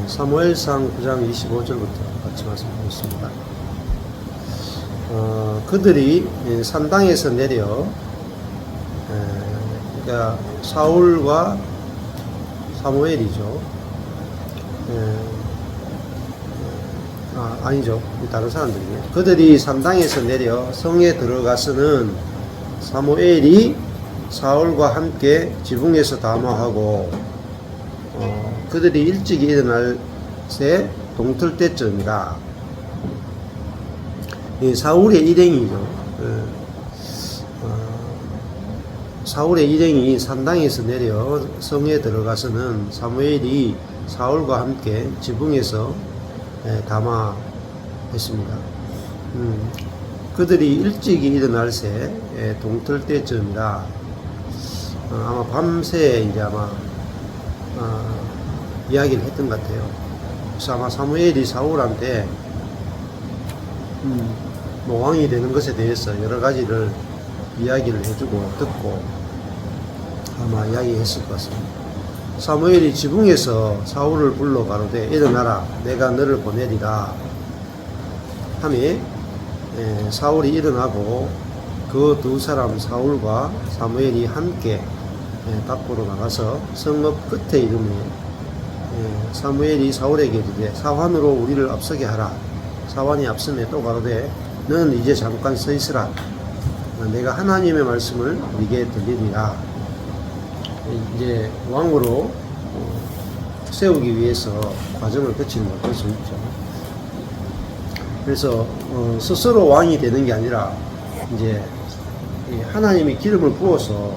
사무엘상 9장 25절부터 같이 말씀드리겠습니다. 그들이 산당에서 내려, 그러니까 사울과 사무엘이죠. 아니죠. 다른 사람들이에요. 그들이 산당에서 내려 성에 들어가서는 사무엘이 사울과 함께 지붕에서 담화하고, 그들이 일찍 일어날 새 동틀 때쯤이라. 사울의 일행이죠. 사울의 일행이 산당에서 내려 성에 들어가서는 사무엘이 사울과 함께 지붕에서 담화했습니다. 그들이 일찍 일어날 새 동틀 때쯤이라. 아마 밤새 이제 아마 이야기를 했던 것 같아요. 그래서 아마 사무엘이 사울한테 뭐 왕이 되는 것에 대해서 여러 가지를 이야기를 해주고 듣고 아마 이야기했을 것 같습니다. 사무엘이 지붕에서 사울을 불러 가로되 일어나라, 내가 너를 보내리라 하매 사울이 일어나고 그 두 사람 사울과 사무엘이 함께 밖으로 나가서 성읍 끝에 이르매 사무엘이 사울에게 이르되 사환으로 우리를 앞서게 하라. 사환이 앞서매 또 가로되 너는 이제 잠깐 서 있으라. 내가 하나님의 말씀을 네게 들리리라. 이제 왕으로 세우기 위해서 과정을 거치는 걸 볼 수 있죠. 그래서 스스로 왕이 되는 게 아니라 이제 하나님이 기름을 부어서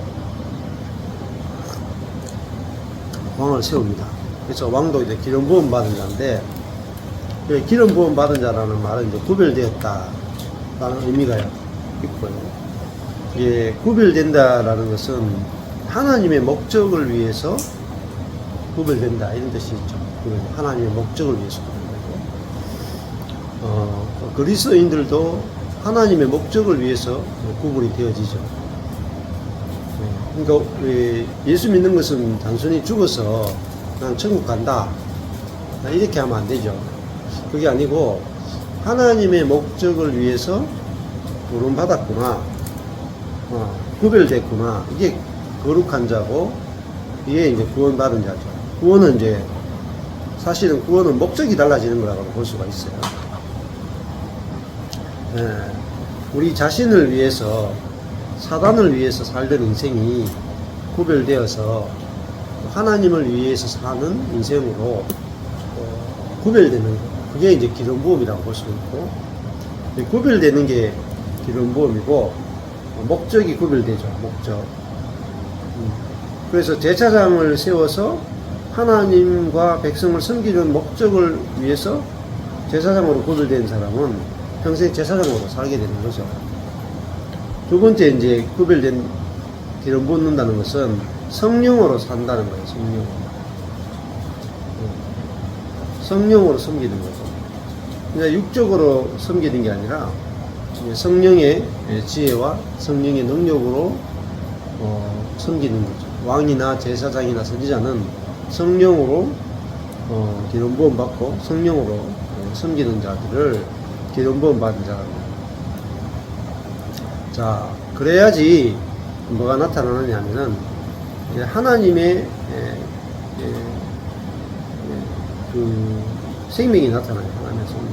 왕을 세웁니다. 그래서 왕도 이제 기름 부음 받은 자인데, 기름 부음 받은 자라는 말은 이제 구별되었다라는 의미가 있고요. 이제 구별된다라는 것은 하나님의 목적을 위해서 구별된다 이런 뜻이 있죠. 하나님의 목적을 위해서 구별되고, 그리스도인들도 하나님의 목적을 위해서 구분이 되어지죠. 그러니까 예수 믿는 것은 단순히 죽어서 난 천국 간다 이렇게 하면 안 되죠. 그게 아니고 하나님의 목적을 위해서 부름받았구나, 구별됐구나, 이게 거룩한 자고 이게 이제 구원받은 자죠. 구원은 이제 사실은 구원은 목적이 달라지는 거라고 볼 수가 있어요. 우리 자신을 위해서, 사단을 위해서 살던 인생이 구별되어서 하나님을 위해서 사는 인생으로 구별되는 거, 그게 이제 기름 부음이라고 볼 수 있고, 구별되는 게 기름 부음이고 목적이 구별되죠. 목적. 그래서 제사장을 세워서 하나님과 백성을 섬기는 목적을 위해서 제사장으로 구별된 사람은 평생 제사장으로 살게 되는 거죠. 두 번째 이제 구별된 기름 붓는다는 것은 성령으로 산다는 거예요. 성령으로 섬기는 거죠. 그러니까 육적으로 섬기는 게 아니라 성령의 지혜와 성령의 능력으로 섬기는 거죠. 왕이나 제사장이나 선지자는 성령으로 기름 부음 받고 성령으로 섬기는 자들을 기름 부음 받은 자랍니다. 자, 그래야지 뭐가 나타나느냐면은 하나님의 그 생명이 나타나요. 하나님의 생명.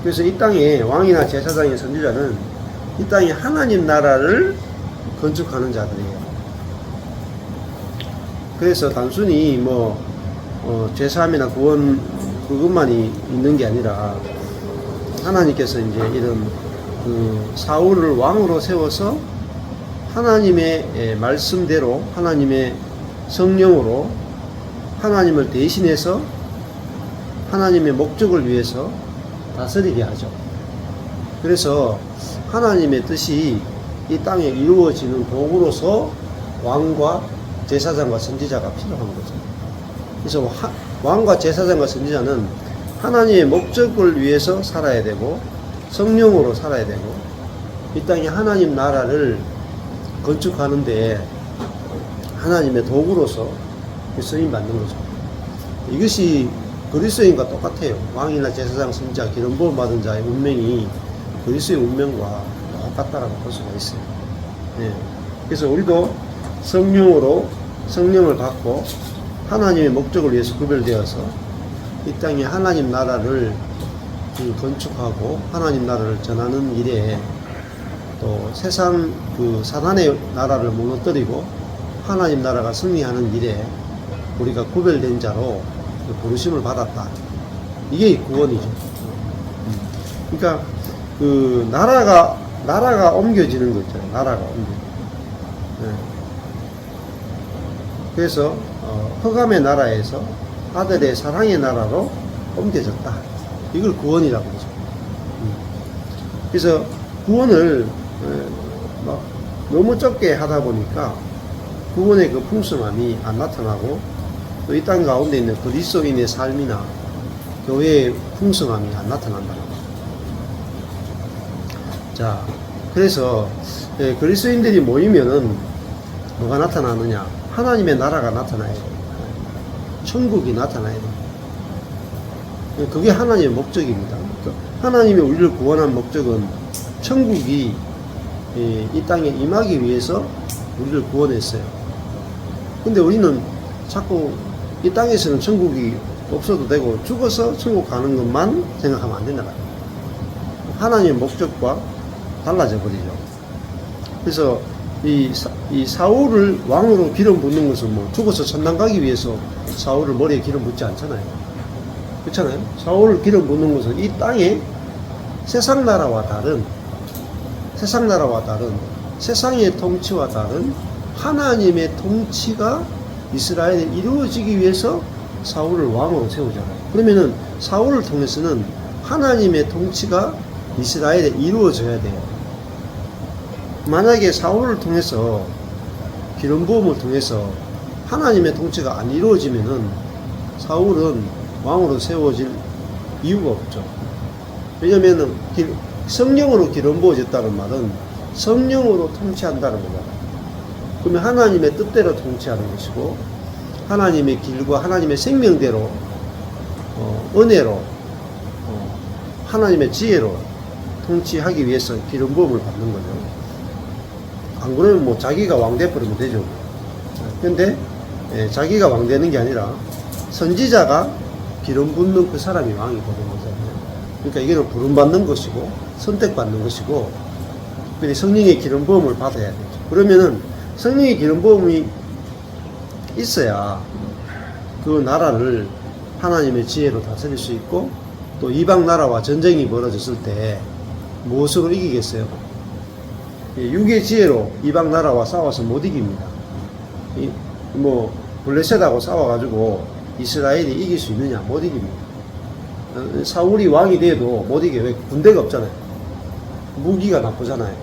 그래서 이 땅에 왕이나 제사장의 선지자는 이 땅에 하나님 나라를 건축하는 자들이에요. 그래서 단순히 뭐 죄사함이나 구원 그것만이 있는 게 아니라 하나님께서 이제 이런 그 사울을 왕으로 세워서 하나님의 말씀대로 하나님의 성령으로 하나님을 대신해서 하나님의 목적을 위해서 다스리게 하죠. 그래서 하나님의 뜻이 이 땅에 이루어지는 도구로서 왕과 제사장과 선지자가 필요한 거죠. 그래서 왕과 제사장과 선지자는 하나님의 목적을 위해서 살아야 되고 성령으로 살아야 되고 이 땅에 하나님 나라를 건축하는데 하나님의 도구로서 쓰임 받는 거죠. 이것이 그리스도인과 똑같아요. 왕이나 제사장, 선지자, 기름 부음 받은 자의 운명이 그리스도의 운명과 똑같다라고 볼 수가 있어요. 네. 그래서 우리도 성령으로 성령을 받고 하나님의 목적을 위해서 구별되어서 이 땅에 하나님 나라를 건축하고 하나님 나라를 전하는 일에 또 세상 그 사단의 나라를 무너뜨리고 하나님 나라가 승리하는 일에 우리가 구별된 자로 부르심을 받았다. 이게 구원이죠. 그러니까 그 나라가 옮겨지는 거 있잖아요. 나라가 옮겨. 네. 그래서 흑암의 나라에서 아들의 사랑의 나라로 옮겨졌다. 이걸 구원이라고 그러죠. 그래서 구원을 막 너무 적게 하다 보니까 구원의 그 풍성함이 안 나타나고 또 이 땅 가운데 있는 그리스도인의 삶이나 교회의 풍성함이 안 나타난다는 거죠. 자, 그래서 그리스도인들이 모이면은 뭐가 나타나느냐? 하나님의 나라가 나타나야 돼요. 천국이 나타나야 돼요. 그게 하나님의 목적입니다. 하나님이 우리를 구원한 목적은 천국이 이 땅에 임하기 위해서 우리를 구원했어요. 근데 우리는 자꾸 이 땅에서는 천국이 없어도 되고 죽어서 천국 가는 것만 생각하면 안 된다. 하나님의 목적과 달라져 버리죠. 그래서 이 사울을 왕으로 기름 붓는 것은 뭐 죽어서 천당 가기 위해서 사울을 머리에 기름 붓지 않잖아요. 그렇잖아요. 사울을 기름 붓는 것은 이 땅에 세상 나라와 다른 세상의 통치와 다른 하나님의 통치가 이스라엘에 이루어지기 위해서 사울을 왕으로 세우잖아요. 그러면은 사울을 통해서는 하나님의 통치가 이스라엘에 이루어져야 돼요. 만약에 사울을 통해서 기름 부음을 통해서 하나님의 통치가 안 이루어지면은 사울은 왕으로 세워질 이유가 없죠. 왜냐면은 성령으로 기름 부어졌다는 말은 성령으로 통치한다는 거잖아요. 그러면 하나님의 뜻대로 통치하는 것이고 하나님의 길과 하나님의 생명대로 은혜로 하나님의 지혜로 통치하기 위해서 기름 부음을 받는 거죠. 안 그러면 뭐 자기가 왕 돼버리면 되죠. 근데 자기가 왕 되는 게 아니라 선지자가 기름 붓는 그 사람이 왕이 되는 거잖아요. 그러니까 이거는 부름받는 것이고 선택받는 것이고 특별히 성령의 기름 부음을 받아야 되죠. 그러면은 성령의 기름 부음이 있어야 그 나라를 하나님의 지혜로 다스릴 수 있고 또 이방 나라와 전쟁이 벌어졌을 때 무엇으로 이기겠어요? 육의 지혜로 이방 나라와 싸워서 못 이깁니다. 뭐 블레셋하고 싸워가지고 이스라엘이 이길 수 있느냐? 못 이깁니다. 사울이 왕이 돼도 못 이겨요. 왜? 군대가 없잖아요. 무기가 나쁘잖아요.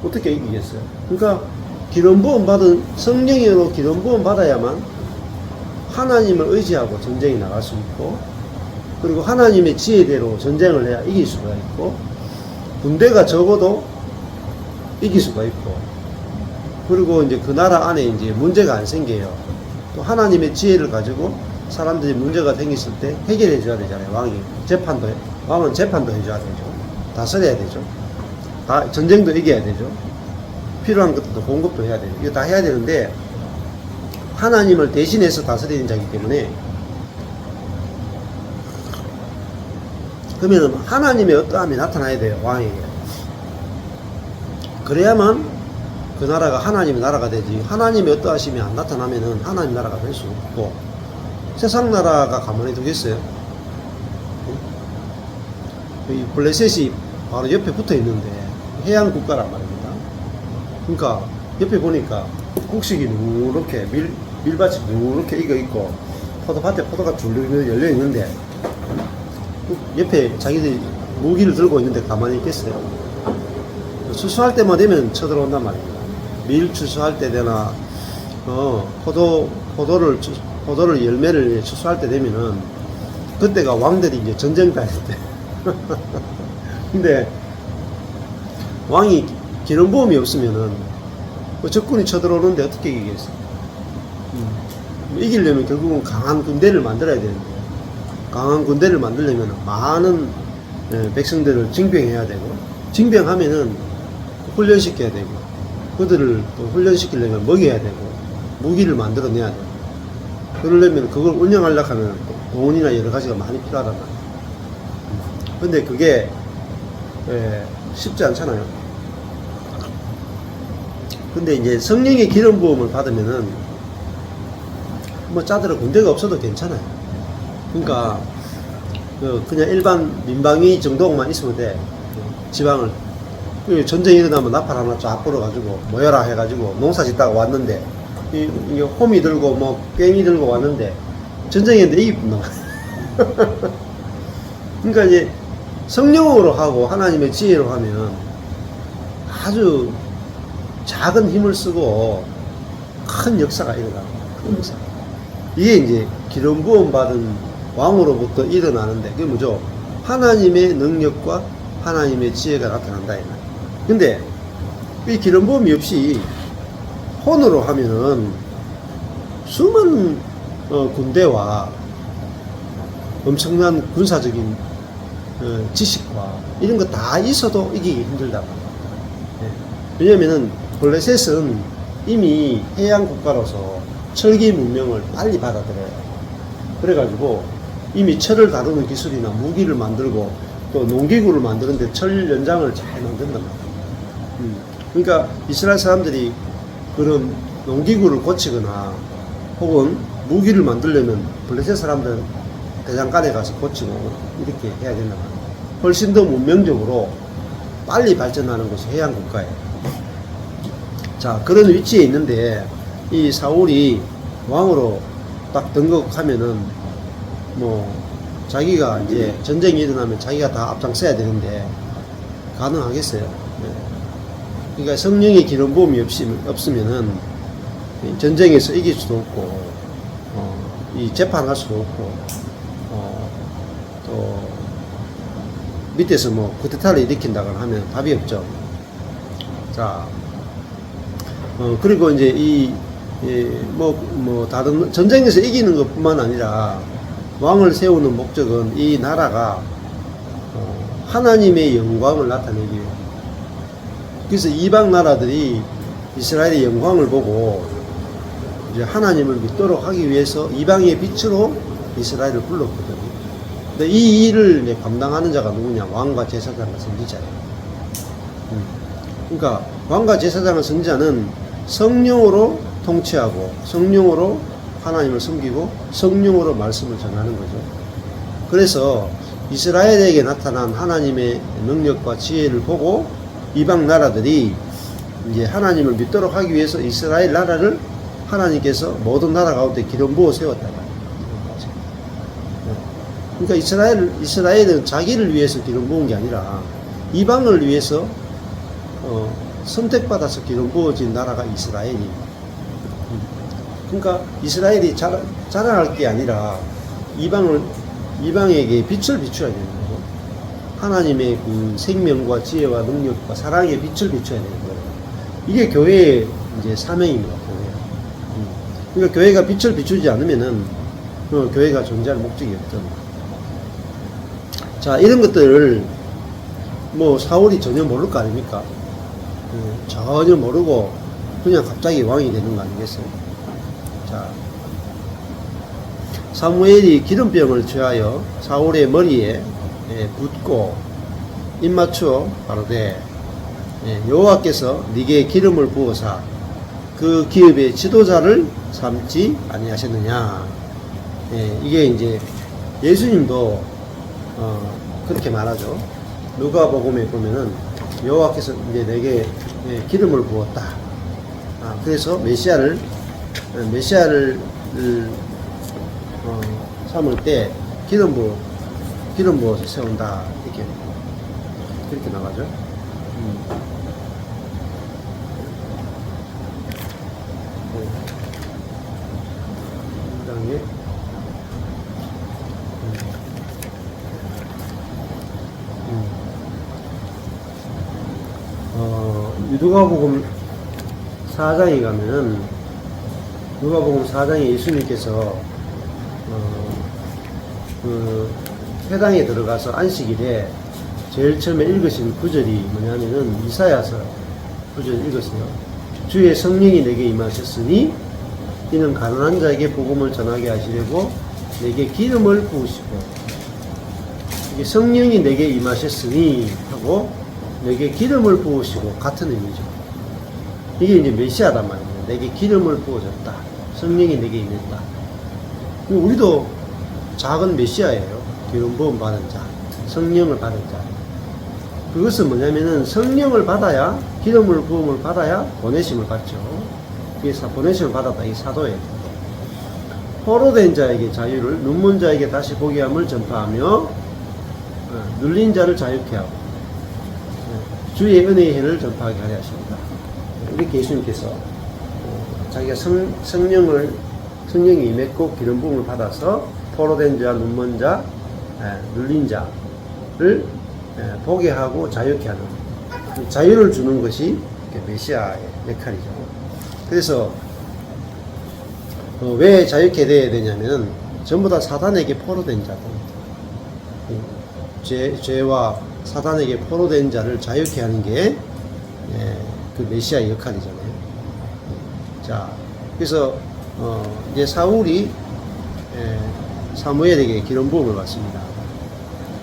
어떻게 이기겠어요? 그러니까 기름 부음 받은 성령으로 기름 부음 받아야만 하나님을 의지하고 전쟁이 나갈 수 있고 그리고 하나님의 지혜대로 전쟁을 해야 이길 수가 있고 군대가 적어도 이길 수가 있고 그리고 이제 그 나라 안에 이제 문제가 안 생겨요. 또 하나님의 지혜를 가지고 사람들이 문제가 생겼을 때 해결해 줘야 되잖아요. 왕은 재판도 해줘야 되죠. 다스려야 되죠. 전쟁도 이겨야 되죠. 필요한 것도 공급도 해야 돼요. 이거 다 해야 되는데 하나님을 대신해서 다스리는 자이기 때문에 그러면 하나님의 어떠함이 나타나야 돼요. 왕에게. 그래야만 그 나라가 하나님의 나라가 되지. 하나님의 어떠하심이 안 나타나면은 하나님 나라가 될 수 없고 세상 나라가 가만히 두겠어요. 이 블레셋이 바로 옆에 붙어 있는데 해양 국가란 말입니다. 그러니까 옆에 보니까 곡식이 누렇게 밀밭이 누렇게 익어 있고 포도밭에 포도가 줄줄 열려 있는데 옆에 자기들이 무기를 들고 있는데 가만히 있겠어요? 추수할 때만 되면 쳐들어온단 말입니다. 밀 추수할 때 되나 포도를 열매를 추수할 때 되면은 그때가 왕들이 이제 전쟁 다닐 때 근데 왕이 기름 부음이 없으면은 적군이 쳐들어오는데 어떻게 이기겠어요? 이기려면 결국은 강한 군대를 만들어야 되는데, 강한 군대를 만들려면 많은 백성들을 징병해야 되고, 징병하면은 훈련시켜야 되고, 그들을 또 훈련시키려면 먹여야 되고, 무기를 만들어내야 되고, 그러려면 그걸 운영하려고 하면 돈이나 여러 가지가 많이 필요하단 말이에요. 근데 그게 쉽지 않잖아요. 근데 이제 성령의 기름 부음을 받으면은 뭐 짜들어 군대가 없어도 괜찮아요. 그러니까 그냥 일반 민방위 정도만 있으면 돼. 지방을 전쟁이 일어나면 나팔 하나 쫙 불어가지고 모여라 해가지고 농사 짓다가 왔는데 이게 홈이 들고 뭐 꽹이 들고 왔는데 전쟁인데 이기뿐 나와. 그러니까 이제 성령으로 하고 하나님의 지혜로 하면 아주 작은 힘을 쓰고 큰 역사가 일어나고, 큰 역사. 이게 이제 기름 부음 받은 왕으로부터 일어나는데, 그게 뭐죠? 하나님의 능력과 하나님의 지혜가 나타난다. 근데 이 기름 부음이 없이 혼으로 하면은 수많은 군대와 엄청난 군사적인 지식과 이런 거 다 있어도 이기기 힘들다. 왜냐면은 블레셋은 이미 해양 국가로서 철기 문명을 빨리 받아들여요. 그래가지고 이미 철을 다루는 기술이나 무기를 만들고 또 농기구를 만드는데 철 연장을 잘 만든단 말이에요. 그러니까 이스라엘 사람들이 그런 농기구를 고치거나 혹은 무기를 만들려면 블레셋 사람들 대장간에 가서 고치고 이렇게 해야 된단 말이에요. 훨씬 더 문명적으로 빨리 발전하는 것이 해양 국가예요. 자, 그런 위치에 있는데 이 사울이 왕으로 딱 등극하면은 뭐 자기가 이제 전쟁이 일어나면 자기가 다 앞장서야 되는데 가능하겠어요? 그러니까 성령의 기름 부음이 없으면은 전쟁에서 이길 수도 없고 이 재판할 수도 없고 또 밑에서 뭐 쿠데타를 일으킨다거나 하면 답이 없죠. 자, 그리고 이제 다른 전쟁에서 이기는 것 뿐만 아니라 왕을 세우는 목적은 이 나라가 하나님의 영광을 나타내기 위해. 그래서 이방 나라들이 이스라엘의 영광을 보고 이제 하나님을 믿도록 하기 위해서 이방의 빛으로 이스라엘을 불렀거든요. 근데 이 일을 이제 감당하는 자가 누구냐? 왕과 제사장과 선지자예요. 그러니까 왕과 제사장과 선지자는 성령으로 통치하고 성령으로 하나님을 섬기고 성령으로 말씀을 전하는 거죠. 그래서 이스라엘에게 나타난 하나님의 능력과 지혜를 보고 이방 나라들이 이제 하나님을 믿도록 하기 위해서 이스라엘 나라를 하나님께서 모든 나라 가운데 기름 부어 세웠다. 그러니까 이스라엘은 자기를 위해서 기름 부은 게 아니라 이방을 위해서 선택받아서 기름 부어진 나라가 이스라엘이에요. 그러니까 이스라엘이 자랑할 게 아니라 이방에게 빛을 비춰야 되는 거고, 하나님의 그 생명과 지혜와 능력과 사랑의 빛을 비춰야 되는 거예요. 이게 교회의 이제 사명입니다. 그러니까 교회가 빛을 비추지 않으면은 교회가 존재할 목적이 없죠. 자, 이런 것들을 뭐 사울이 전혀 모를 거 아닙니까? 전혀 모르고 그냥 갑자기 왕이 되는 거 아니겠어요? 자, 사무엘이 기름병을 취하여 사울의 머리에 붓고 입 맞추어 가로되 여호와께서 네게 기름을 부어사 그 기업의 지도자를 삼지 아니하셨느냐. 이게 이제 예수님도 그렇게 말하죠. 누가복음에 보면은 여호와께서 이제 내게 기름을 부었다. 그래서 메시아를 삼을 때 기름 부어서 세운다. 이렇게 나가죠. 당에 누가복음 4장에 가면은 누가복음 4장에 예수님께서 그 회당에 들어가서 안식일에 제일 처음에 읽으신 구절이 뭐냐면은 이사야서 구절을 읽었어요. 주의 성령이 내게 임하셨으니 이는 가난한 자에게 복음을 전하게 하시려고 내게 기름을 부으시고, 이게 성령이 내게 임하셨으니 하고 내게 기름을 부으시고 같은 의미죠. 이게 이제 메시아단 말이에요. 내게 기름을 부어줬다. 성령이 내게 임했다. 우리도 작은 메시아예요. 기름 부음 받은 자, 성령을 받은 자. 그것은 뭐냐면은 성령을 받아야, 기름을 부음을 받아야 보내심을 받죠. 그래서 보내심을 받았다. 이 사도예요. 포로된 자에게 자유를, 눈먼 자에게 다시 보게 함을 전파하며 눌린 자를 자유케 하고 주의 은혜의 해를 전파하게 하려 하십니다. 이렇게 예수님께서 자기가 성령이 임했고 기름 부음을 받아서 포로된 자, 눈먼 자, 눌린 자를 보게 하고 자유케 하는, 자유를 주는 것이 메시아의 역할이죠. 그래서 왜 자유케 되어야 되냐면 전부 다 사단에게 포로된 자들, 죄와 사단에게 포로된 자를 자유케 하는 게 그 메시아의 역할이잖아요. 자, 그래서 이제 사울이 사무엘에게 기름 부음을 받습니다.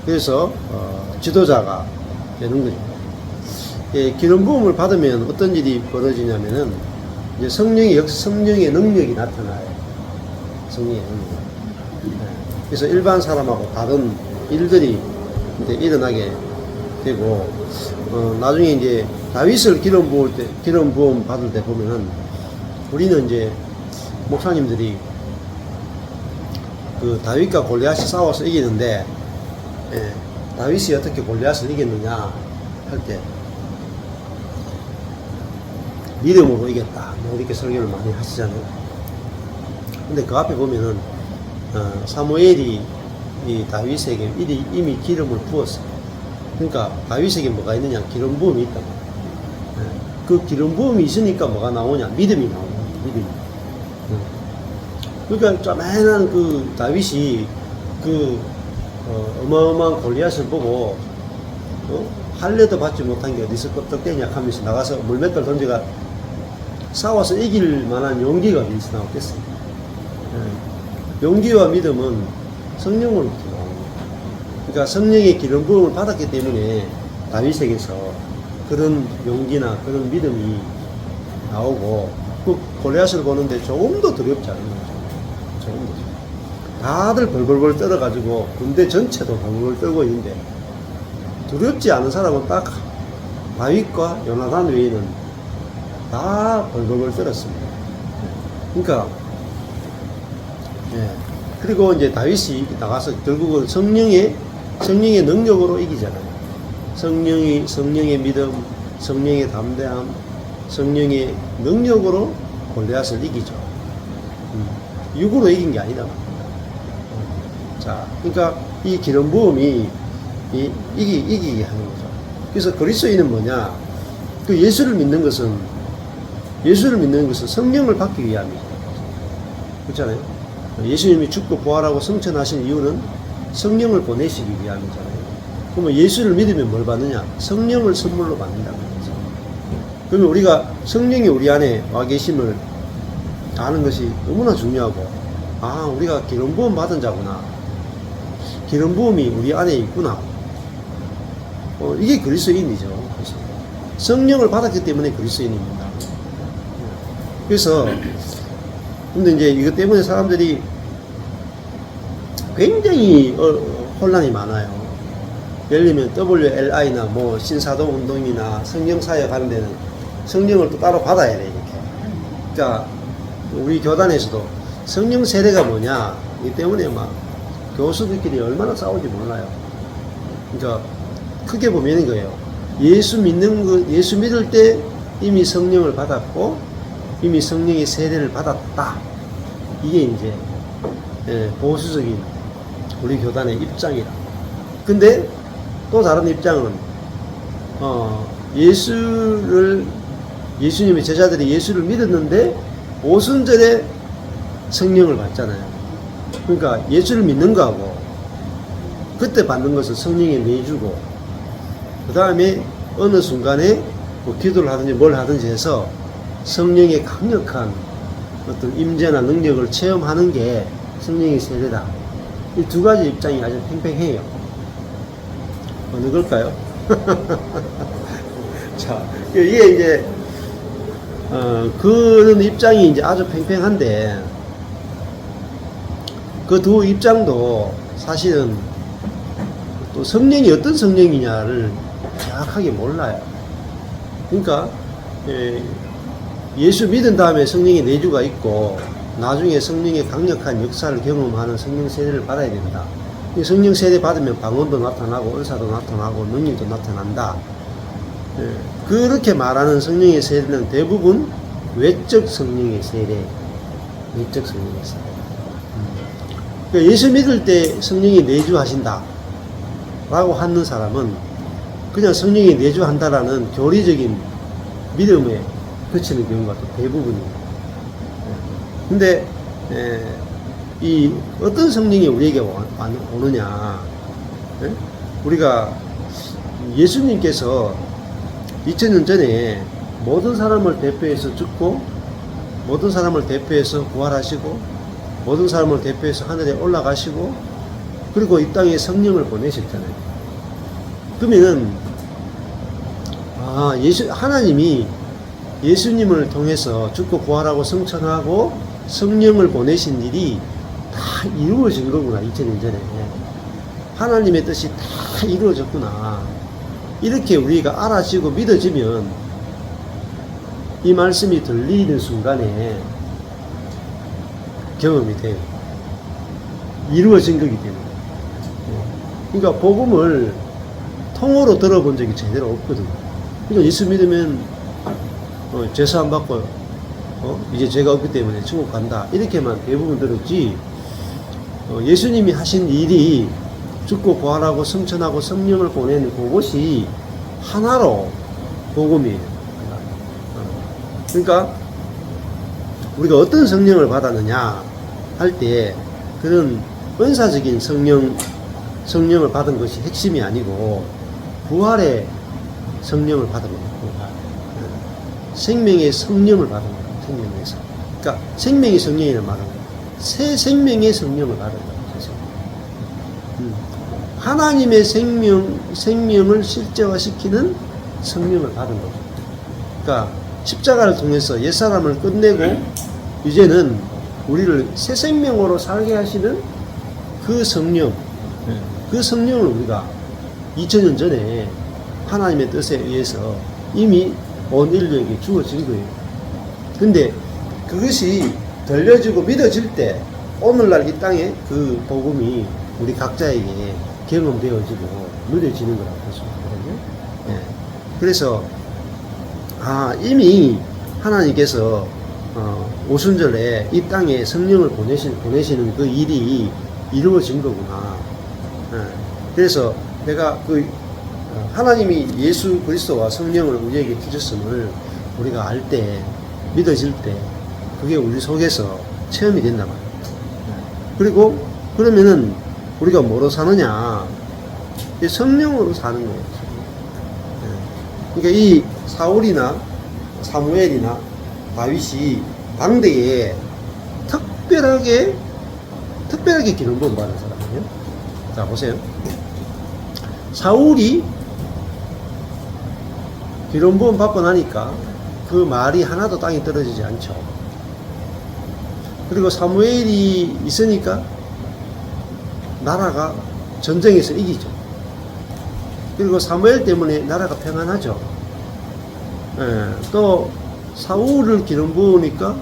그래서 지도자가 되는 거죠. 기름 부음을 받으면 어떤 일이 벌어지냐면은 이제 성령의 능력이 나타나요. 성령의 능력. 그래서 일반 사람하고 다른 일들이 이제 일어나게 되고, 나중에 이제 다윗을 기름 부음 받을 때 보면은 우리는 이제 목사님들이 그 다윗과 골리앗이 싸워서 이기는데, 다윗이 어떻게 골리앗을 이겼느냐 할 때 믿음으로 이겼다, 이렇게 설교를 많이 하시잖아요. 근데 그 앞에 보면은 사무엘이 이 다윗에게 이미 기름을 부었어요. 그러니까 다윗에게 뭐가 있느냐? 기름 부음이 있다. 그 기름 부음이 있으니까 뭐가 나오냐? 믿음이 나오냐? 믿음이. 그러니까 쪼매난 그 다윗이 그 어마어마한 골리앗을 보고 할례도 받지 못한 게 어디서 껍데기냐 하면서 나가서 물맷돌 던져가 싸워서 이길 만한 용기가 어디서 나왔겠어요? 용기와 믿음은 성령으로부터 나옵니다. 그러니까 성령의 기름 부음을 받았기 때문에 다윗에게서 그런 용기나 그런 믿음이 나오고, 그 골리앗을 보는데 조금도 두렵지 않은 거죠. 조금도. 다들 벌벌벌 떨어가지고 군대 전체도 벌벌 떨고 있는데 두렵지 않은 사람은 딱 다윗과 요나단 외에는 다 벌벌벌 떨었습니다. 그러니까 그리고 이제 다윗이 나가서 결국은 성령의 능력으로 이기잖아요. 성령의 믿음, 성령의 담대함, 성령의 능력으로 골리앗을 이기죠. 육으로 이긴 게 아니다. 자, 그러니까 이 기름 부음이 이기게 하는 거죠. 그래서 그리스도인은 뭐냐? 그 예수를 믿는 것은 성령을 받기 위함이죠. 그렇잖아요. 예수님이 죽고 부활하고 성천하신 이유는 성령을 보내시기 위함이잖아요. 그러면 예수를 믿으면 뭘 받느냐? 성령을 선물로 받는다는 거죠. 그러면 우리가 성령이 우리 안에 와 계심을 아는 것이 너무나 중요하고, 우리가 기름 부음 받은 자구나. 기름 부음이 우리 안에 있구나. 이게 그리스도인이죠. 성령을 받았기 때문에 그리스도인입니다. 그래서 근데 이제 이것 때문에 사람들이 굉장히 혼란이 많아요. 예를 들면 WLI나 뭐 신사동 운동이나 성령사역 하는 데는 성령을 또 따로 받아야 돼, 이렇게. 그러니까 우리 교단에서도 성령 세례가 뭐냐, 이 때문에 막 교수들끼리 얼마나 싸우는지 몰라요. 그러니까 크게 보면 이거예요. 예수 믿을 때 이미 성령을 받았고 이미 성령의 세례를 받았다. 이게 이제 보수적인 우리 교단의 입장이라. 근데 또 다른 입장은 예수님의 제자들이 예수를 믿었는데 오순절에 성령을 받잖아요. 그러니까 예수를 믿는 거하고 그때 받는 것을 성령이 내주고 그 다음에 어느 순간에 뭐 기도를 하든지 뭘 하든지 해서 성령의 강력한 어떤 임재나 능력을 체험하는 게 성령의 세례다. 이 두 가지 입장이 아주 팽팽해요. 어느 걸까요? 자, 이게 이제 그런 입장이 이제 아주 팽팽한데 그 두 입장도 사실은 또 성령이 어떤 성령이냐를 정확하게 몰라요. 그러니까 예수 믿은 다음에 성령의 내주가 있고 나중에 성령의 강력한 역사를 경험하는 성령 세례를 받아야 된다. 성령 세례 받으면 방언도 나타나고 은사도 나타나고 능력도 나타난다. 그렇게 말하는 성령의 세례는 대부분 외적 성령의 세례, 외적 성령의 세례. 그러니까 예수 믿을 때 성령이 내주하신다 라고 하는 사람은 그냥 성령이 내주한다라는 교리적인 믿음에 그치는 경우가 또 대부분입니다. 근데 이 어떤 성령이 우리에게 오느냐, 우리가 예수님께서 2000년 전에 모든 사람을 대표해서 죽고 모든 사람을 대표해서 부활하시고 모든 사람을 대표해서 하늘에 올라가시고 그리고 이 땅에 성령을 보내셨잖아요. 그러면은 하나님이 예수님을 통해서 죽고 부활하고 성천하고 성령을 보내신 일이 다 이루어진 거구나. 2000년 전에 하나님의 뜻이 다 이루어졌구나. 이렇게 우리가 알아지고 믿어지면 이 말씀이 들리는 순간에 경험이 돼요. 이루어진 거기 때문에. 그러니까 복음을 통으로 들어본 적이 제대로 없거든요. 그러니까 예수 믿으면 죄사함 받고 이제 죄가 없기 때문에 천국 간다 이렇게만 대부분 들었지, 예수님이 하신 일이 죽고 부활하고 성천하고 성령을 보내는 그것이 하나로 복음이에요. 그러니까 우리가 어떤 성령을 받았느냐 할 때 그런 은사적인 성령을 받은 것이 핵심이 아니고 부활의 성령을 받은 겁니다. 생명의 성령을 받은 거예요. 생명에서. 그러니까 생명의 성령이라는 말은 새 생명의 성령을 받은 거예요. 하나님의 생명을 실제화시키는 성령을 받은 거죠. 그러니까 십자가를 통해서 옛사람을 끝내고 이제는 우리를 새 생명으로 살게 하시는 그 성령, 그 성령을 우리가 2000년 전에 하나님의 뜻에 의해서 이미 온 인류에게 주어진 거예요. 근데 그것이 들려지고 믿어질 때 오늘날 이 땅에 그 복음이 우리 각자에게 경험되어지고 누려지는 거라고 볼 수 있거든요. 그래서 이미 하나님께서 오순절에 이 땅에 성령을 보내시는 그 일이 이루어진 거구나. 그래서 내가 하나님이 예수 그리스도와 성령을 우리에게 주셨음을 우리가 알 때, 믿어질 때, 그게 우리 속에서 체험이 된단 말이에요. 그리고 그러면은 우리가 뭐로 사느냐? 성령으로 사는 거예요. 그러니까 이 사울이나 사무엘이나 다윗이 당대에 특별하게 기름 부음 받은 사람이에요. 자, 보세요. 사울이 기름 부음 받고 나니까 그 말이 하나도 땅에 떨어지지 않죠. 그리고 사무엘이 있으니까 나라가 전쟁에서 이기죠. 그리고 사무엘 때문에 나라가 평안하죠. 또 사울을 기름 부으니까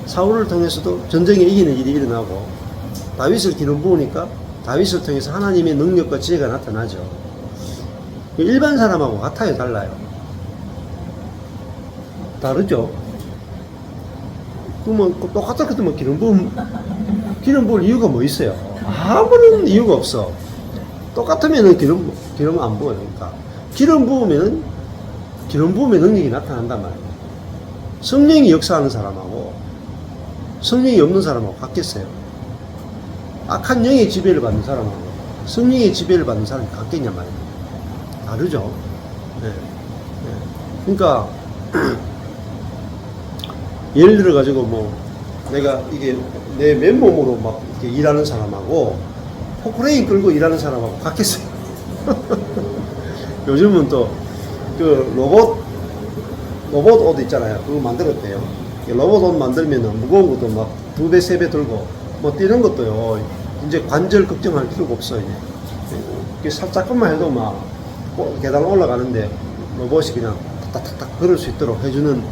사울을 통해서도 전쟁에 이기는 일이 일어나고, 다윗을 기름 부으니까 다윗을 통해서 하나님의 능력과 지혜가 나타나죠. 일반 사람하고 같아요, 달라요? 다르죠? 그러면 똑같았거든. 기름 부을 이유가 뭐 있어요? 아무런 이유가 없어. 똑같으면은 기름 안 부어요. 그러니까 기름 부으면 능력이 나타난단 말이에요. 성령이 역사하는 사람하고 성령이 없는 사람하고 같겠어요? 악한 영의 지배를 받는 사람하고 성령의 지배를 받는 사람이 같겠냐 말이에요. 다르죠. 네. 네. 그러니까 예를 들어 가지고 뭐 내가 이게 내 맨몸으로 막 이렇게 일하는 사람하고 포크레인 끌고 일하는 사람하고 같겠어요. 요즘은 또 그 로봇 옷 있잖아요. 그거 만들었대요. 로봇 옷 만들면은 무거운 것도 막 2배, 3배 들고 뭐 뛰는 것도요. 이제 관절 걱정할 필요가 없어요. 이게 살짝만 해도 막 계단 올라가는데 로봇이 그냥 탁탁탁 걸을 수 있도록 해주는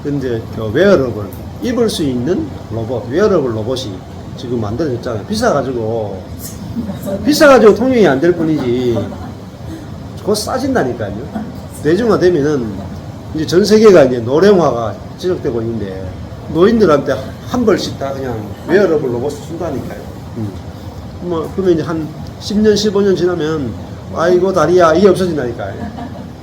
근데 그 웨어러블 입을 수 있는 로봇, 웨어러블 로봇이 지금 만들어졌잖아요. 비싸가지고 통용이 안 될 뿐이지 곧 싸진다니까요. 대중화되면은 이제 전 세계가 이제 노령화가 지속되고 있는데 노인들한테 한 벌씩 다 그냥 웨어러블 로봇을 준다니까요. 뭐 그러면 이제 한 10년, 15년 지나면 아이고 다리야 이게 없어진다니까요.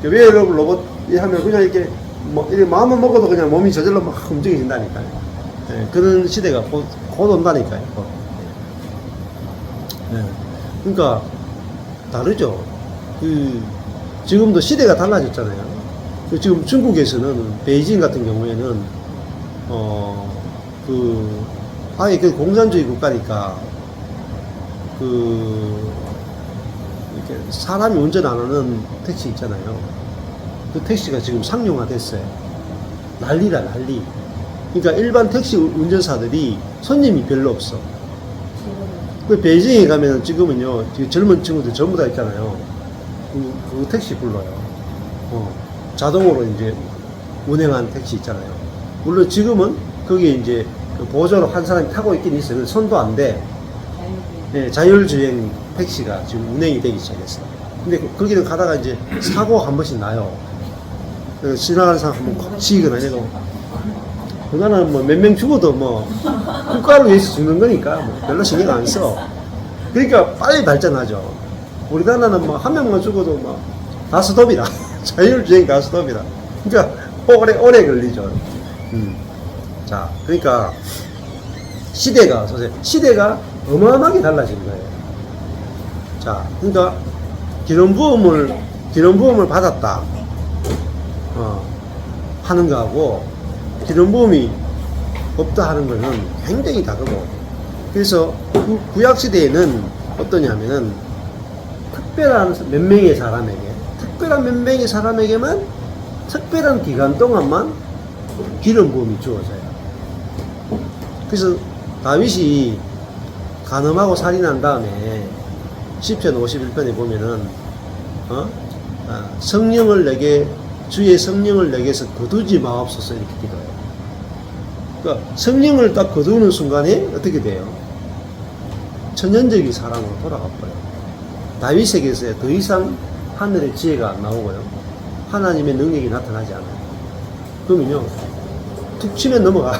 웨어러블 로봇이 하면 그냥 이렇게 뭐 이렇게 마음만 먹어도 그냥 몸이 저절로 막 움직여진다니까요. 네, 그런 시대가 곧 온다니까요. 네. 그러니까 다르죠. 지금도 시대가 달라졌잖아요. 지금 중국에서는 베이징 같은 경우에는 아예 그 공산주의 국가니까 이렇게 사람이 운전 안 하는 택시 있잖아요. 그 택시가 지금 상용화 됐어요. 난리. 그러니까 일반 택시 운전사들이 손님이 별로 없어. 그 베이징에 가면 지금은요, 젊은 친구들 전부 다 있잖아요. 그 택시 불러요. 자동으로 이제 운행한 택시 있잖아요. 물론 지금은 거기에 이제 그 보조로 한 사람이 타고 있긴 있어요. 손도 안 돼. 네, 자율주행 택시가 지금 운행이 되기 시작했어요. 근데 거기는 가다가 이제 사고가 한 번씩 나요. 지나가는 사람 한번 치이거나 해도 그거는 뭐 몇 명 죽어도 뭐 국가를 위해서 죽는 거니까 뭐 별로 신경 안 써. 그러니까 빨리 발전하죠. 우리나라는 뭐 한 명만 죽어도 막 다스톱이라 자율주행 다스톱이라. 그러니까 오래 걸리죠. 자, 그러니까 시대가 어마어마하게 달라진 거예요. 자, 그러니까 기름 부음을 받았다 하는 거하고 기름 부음이 없다 하는 거는 굉장히 다르고, 그래서 구약 시대에는 어떠냐면은 특별한 몇 명의 사람에게만 특별한 기간 동안만 기름 부음이 주어져요. 그래서 다윗이 간음하고 살인한 다음에 시편 51편에 보면은 주의 성령을 내게서 거두지 마옵소서 이렇게 기도해요. 그러니까 성령을 딱 거두는 순간에 어떻게 돼요? 천연적인 사랑으로 돌아가 버려요. 다윗에게서 더 이상 하늘의 지혜가 안 나오고요, 하나님의 능력이 나타나지 않아요. 그러면요, 툭 치면 넘어가.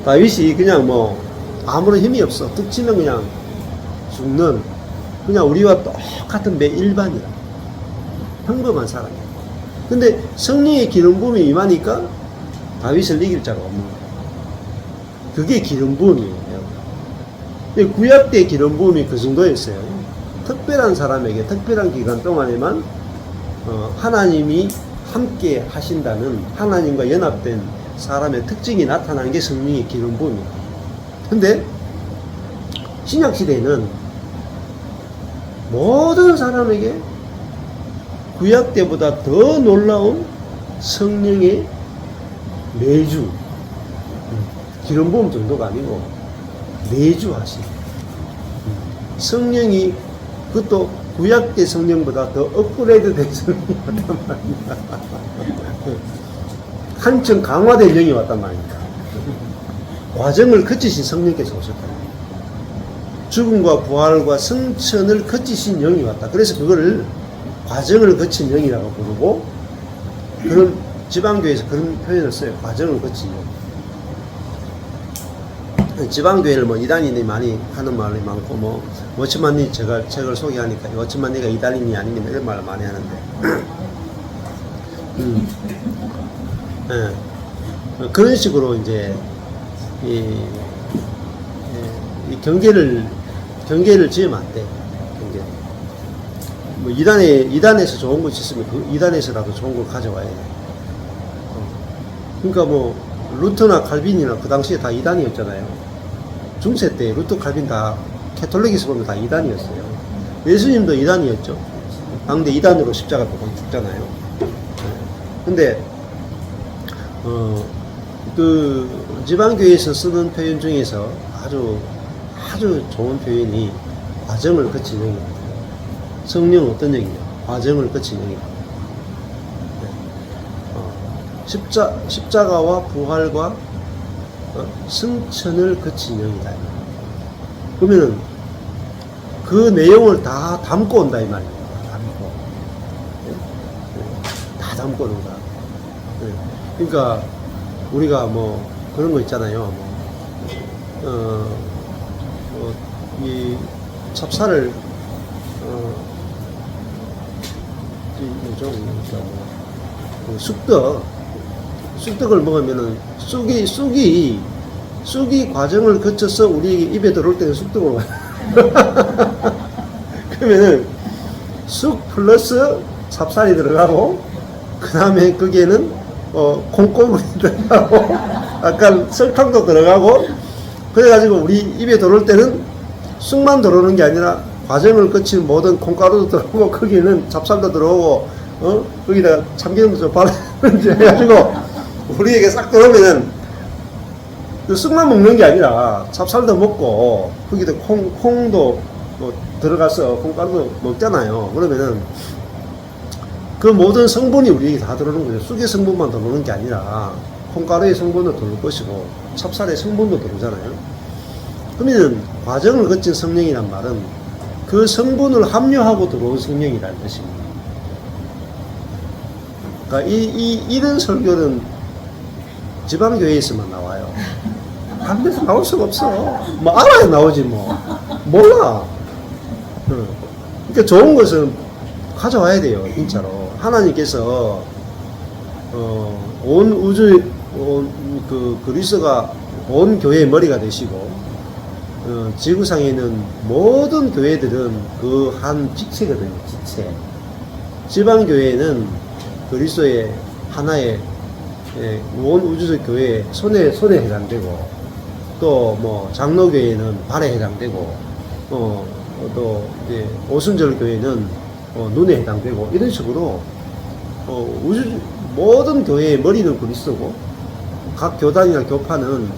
다윗이 그냥 뭐 아무런 힘이 없어. 툭 치면 그냥 죽는, 그냥 우리와 똑같은 일반이야. 평범한 사람이야. 근데 성령의 기름 부음이 임하니까 다윗을 이길 자가 없는 거예요. 그게 기름 부음이에요. 구약 때 기름 부음이 그 정도였어요. 특별한 사람에게 특별한 기간 동안에만 하나님이 함께 하신다는, 하나님과 연합된 사람의 특징이 나타나는 게 성령의 기름 부음이에요. 근데 신약 시대에는 모든 사람에게 구약 때보다 더 놀라운 성령의 내주, 기름 부음 정도가 아니고 내주 하시. 성령이, 그것도 구약 때 성령보다 더 업그레이드 된 성령이 왔단 말이야. 한층 강화된 영이 왔단 말입니다. 과정을 거치신 성령께서 오셨다. 죽음과 부활과 승천을 거치신 영이 왔다. 그래서 그거를 과정을 거친 영이라고 부르고, 그런 지방교회에서 그런 표현을 써요. 과정을 거친 영. 지방교회를 뭐 이단인이 많이 하는 말이 많고, 뭐 워치만니 제가 책을 소개하니까 워치만니가 이단인이 아니면 이런 말을 많이 하는데, 네. 그런 식으로 이제 이, 이 경계를 지으면 안 돼. 경계. 뭐 이단에서 좋은 거 있으면 그 이단에서라도 좋은 걸 가져와야 돼. 그러니까 뭐 루터나 칼빈이나 그 당시에 다 이단이었잖아요. 중세 때 루터 칼빈 다 캐톨릭에서 보면 다 이단이었어요. 예수님도 이단이었죠. 근데 이단으로 십자가 못 죽잖아요. 근데 그 지방교회에서 쓰는 표현 중에서 아주 좋은 표현이 과정을 거친 영이다. 성령 어떤 영이냐? 과정을 거친 영이다. 십자가와 부활과 승천을 거친 영이다. 그러면은 그 내용을 다 담고 온다 이 말이에요. 다 담고 온다. 그러니까 우리가 뭐 그런 거 있잖아요. 이 찹쌀을 쑥떡을 먹으면은 쑥이 과정을 거쳐서 우리 입에 들어올 때는 쑥떡으로 와요. 그러면은 쑥 플러스 찹쌀이 들어가고 그 다음에 거기에는 콩고물이 들어가고 약간 설탕도 들어가고 그래가지고 우리 입에 들어올 때는 쑥만 들어오는 게 아니라 과정을 거친 모든 콩가루도 들어오고 거기에는 찹쌀도 들어오고 거기다 참기름도 좀 바르는지 해가지고 우리에게 싹 들어오면은 그 쑥만 먹는 게 아니라 찹쌀도 먹고 거기다 콩도 뭐 들어가서 콩가루도 먹잖아요. 그러면은 그 모든 성분이 우리에게 다 들어오는 거죠. 쑥의 성분만 들어오는 게 아니라 콩가루의 성분도 들어올 것이고 찹쌀의 성분도 들어오잖아요. 그러면 과정을 거친 성령이란 말은 그 성분을 함유하고 들어온 성령이라는 뜻입니다. 그러니까 이런 설교는 지방교회에서만 나와요. 다른 데서 나올 수가 없어. 뭐 알아야 나오지 뭐. 몰라. 그러니까 좋은 것은 가져와야 돼요. 진짜로. 하나님께서 온 우주 그 그리스도가 온 교회의 머리가 되시고 지구상에 있는 모든 교회들은 그 한 지체거든요. 지체. 지방교회는 그리스도의 하나의 온 우주적 교회의 손에 해당되고 또 뭐 장로교회는 발에 해당되고 또 이제 오순절 교회는 눈에 해당되고 이런 식으로 우주 모든 교회의 머리는 그리스도고 각 교단이나 교파는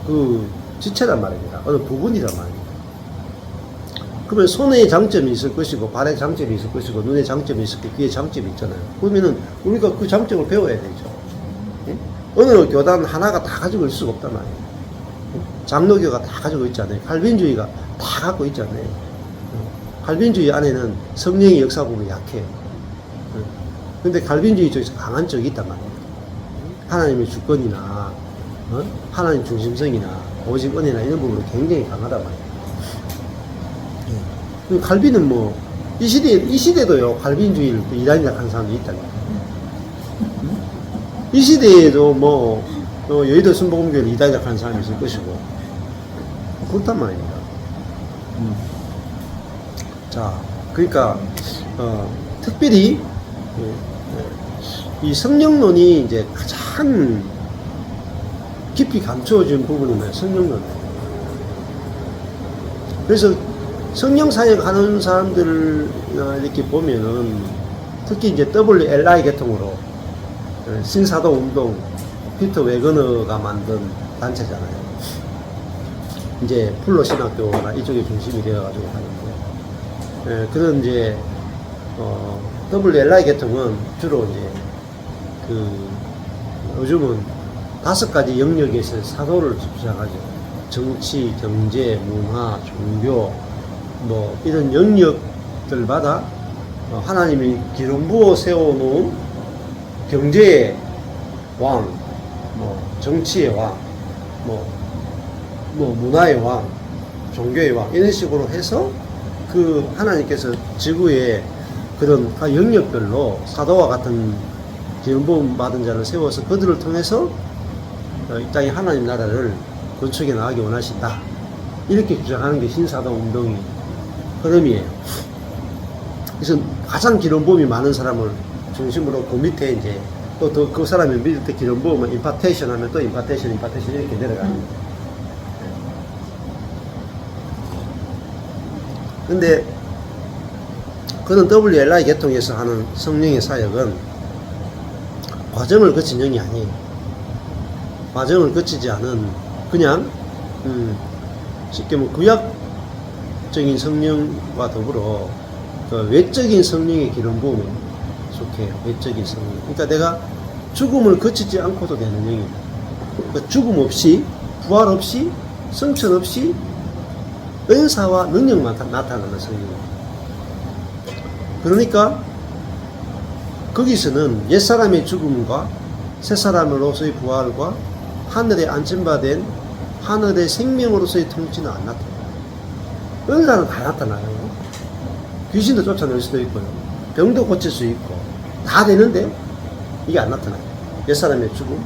그 지체란 말입니다. 어느 부분이란 말입니다. 그러면 손에 장점이 있을 것이고 발에 장점이 있을 것이고 눈에 장점이 있을 것이고 귀에 장점이 있잖아요. 그러면은 우리가 그 장점을 배워야 되죠. 예? 어느 교단 하나가 다 가지고 있을 수가 없단 말이에요. 장로교가 다 가지고 있잖아요. 칼빈주의가 다 갖고 있잖아요. 칼빈주의 안에는 성령의 역사 부분이 약해요. 근데 칼빈주의 쪽에서 강한 쪽이 있단 말이에요. 하나님의 주권이나 하나님 중심성이나 오직 은혜나 이런 부분이 굉장히 강하단 말이에요. 칼빈은 뭐 이 시대도요 칼빈주의를 이단이라 하는 사람도 있다는 거예요. 이 시대에도 뭐 여의도 순복음교회를 이단이라 하는 사람이 있을 것이고 그렇단 말입니다. 자, 그러니까 특별히 이 성령론이 이제 가장 깊이 감추어진 부분이면 성령론이에요. 그래서 성령 사역 하는 사람들 이렇게 보면은 특히 이제 WLI 계통으로 신사도 운동 피터 웨거너가 만든 단체잖아요. 이제 플로 신학교나 이쪽에 중심이 되어가지고 하는데 그런 이제 WLI 계통은 주로 이제 요즘은 5가지 영역에서 사도를 주장하죠. 정치, 경제, 문화, 종교 뭐 이런 영역들마다 하나님이 기름 부어 세워놓은 경제의 왕, 뭐 정치의 왕, 뭐 문화의 왕, 종교의 왕 이런 식으로 해서 그 하나님께서 지구에 그런 영역별로 사도와 같은 기름 부음 받은 자를 세워서 그들을 통해서 이 땅에 하나님 나라를 건축해 나가기 원하신다. 이렇게 주장하는 게 신사동 운동의 흐름이에요. 그래서 가장 기름부음이 많은 사람을 중심으로 그 밑에 이제 또 그 사람이 밑에 기름부음을 임파테이션 하면 또 임파테이션 이렇게 내려가는. 근데 그는 WLI 계통에서 하는 성령의 사역은 과정을 거친 영이 아니에요. 과정을 거치지 않은 그냥 쉽게 뭐 구약적인 성령과 더불어 그 외적인 성령의 기름 부음에 속해요. 외적인 성령. 그러니까 내가 죽음을 거치지 않고도 되는 영이에요. 그러니까 죽음 없이, 부활 없이, 성천 없이 은사와 능력만 나타나는 성령이에요. 그러니까 거기서는 옛사람의 죽음과 새사람으로서의 부활과 하늘에 안전받은 하늘의 생명으로서의 통치는 안 나타나요. 은사는 다 나타나요. 귀신도 쫓아낼 수도 있고요. 병도 고칠 수 있고 다 되는데 이게 안 나타나요. 옛사람의 죽음,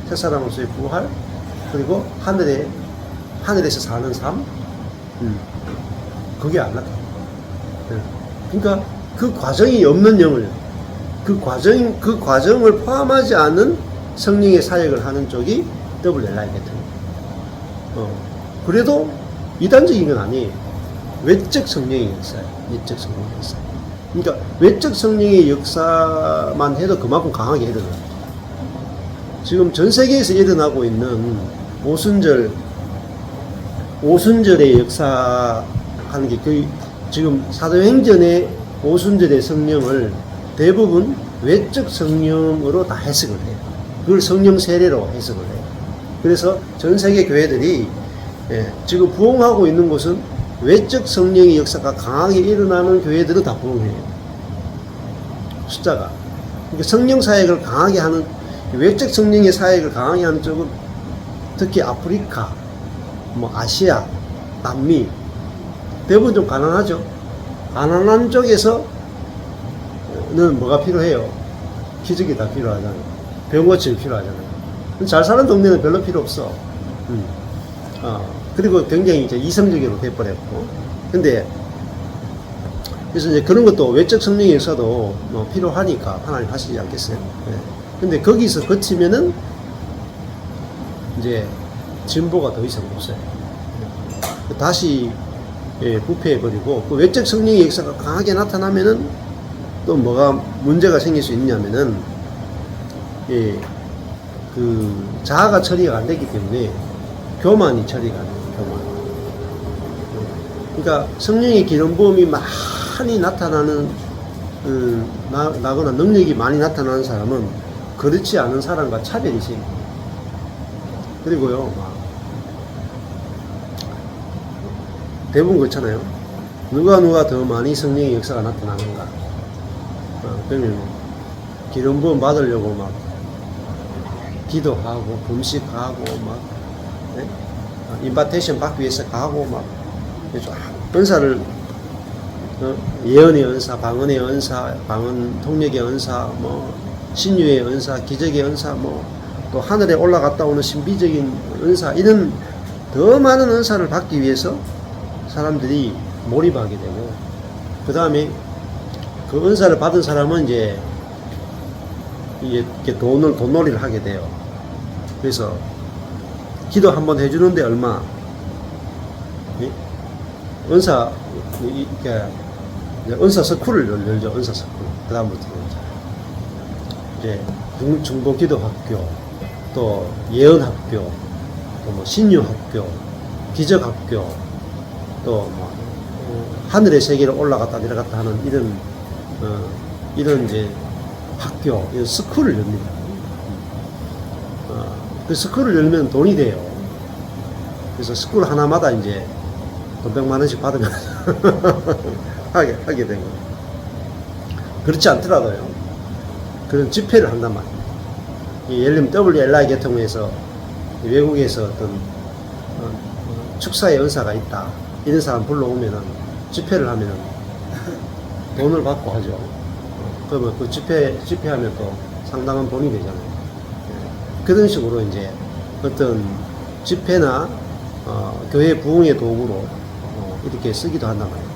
새사람으로서의 부활, 그리고 하늘에서 사는 삶, 그게 안 나타나요. 그러니까 그 과정이 없는 영을, 그 과정을 포함하지 않은 성령의 사역을 하는 쪽이 WLI거든요. 그래도 이단적인 건 아니에요. 외적 성령의 역사예요. 내적 성령의 역사. 그러니까 외적 성령의 역사만 해도 그만큼 강하게 일어나요. 지금 전 세계에서 일어나고 있는 오순절의 역사하는 게 거의 지금 사도행전의 오순절의 성령을 대부분 외적 성령으로 다 해석을 해요. 그걸 성령 세례로 해석을 해요. 그래서 전 세계 교회들이 지금 부흥하고 있는 곳은 외적 성령의 역사가 강하게 일어나는 교회들은 다 부흥해요. 숫자가. 그러니까 성령 사역을 강하게 하는, 외적 성령의 사역을 강하게 하는 쪽은 특히 아프리카, 뭐 아시아, 남미, 대부분 좀 가난하죠. 가난한 쪽에서는 뭐가 필요해요? 기적이 다 필요하잖아요. 병고침이 필요하잖아요. 잘 사는 동네는 별로 필요 없어. 그리고 굉장히 이제 이성적으로 돼버렸고. 근데, 그래서 이제 그런 것도 외적 성령의 역사도 뭐 필요하니까 하나님 하시지 않겠어요? 네. 근데 거기서 거치면은 이제 진보가 더 이상 없어요. 다시 부패해버리고, 그 외적 성령의 역사가 강하게 나타나면은 또 뭐가 문제가 생길 수 있냐면은, 그 자아가 처리가 안 되기 때문에 교만이 처리가 안 돼요. 교만. 그러니까 성령의 기름 부음이 많이 나타나는 나거나 능력이 많이 나타나는 사람은 그렇지 않은 사람과 차별이 생겨요. 그리고요, 대부분 그렇잖아요. 누가 더 많이 성령의 역사가 나타나는가. 그러면 기름 부음 받으려고 막 기도하고 금식하고 막 임파테이션 받기 위해서 가고 막 은사를 예언의 은사, 방언의 은사, 방언 통역의 은사, 뭐 신유의 은사, 기적의 은사, 뭐 또 하늘에 올라갔다 오는 신비적인 은사, 이런 더 많은 은사를 받기 위해서 사람들이 몰입하게 되고, 그 다음에 그 은사를 받은 사람은 이제 이게 돈놀이를 하게 돼요. 그래서 기도 한번 해주는데 얼마? 은사 스쿨을 열죠. 은사 스쿨. 그 다음부터는 이제 중보 기도 학교, 또 예언 학교, 또 뭐 신유 학교, 기적 학교, 또 뭐 하늘의 세계로 올라갔다 내려갔다 하는 이런 이제 학교, 이런 스쿨을 엽니다. 그 스쿨을 열면 돈이 돼요. 그래서 스쿨 하나마다 이제 돈 100만 원씩 받으면 하게 된 거예요. 그렇지 않더라도요. 그런 집회를 한단 말이에요. 예를 들면 WLI 계통에서 외국에서 어떤 축사의 은사가 있다, 이런 사람 불러오면은 집회를 하면은 돈을 받고 하죠. 그러면 그 집회하면 또 상당한 돈이 되잖아요. 그런 식으로 이제 어떤 집회나 교회 부흥의 도구로 이렇게 쓰기도 한단 말이에요.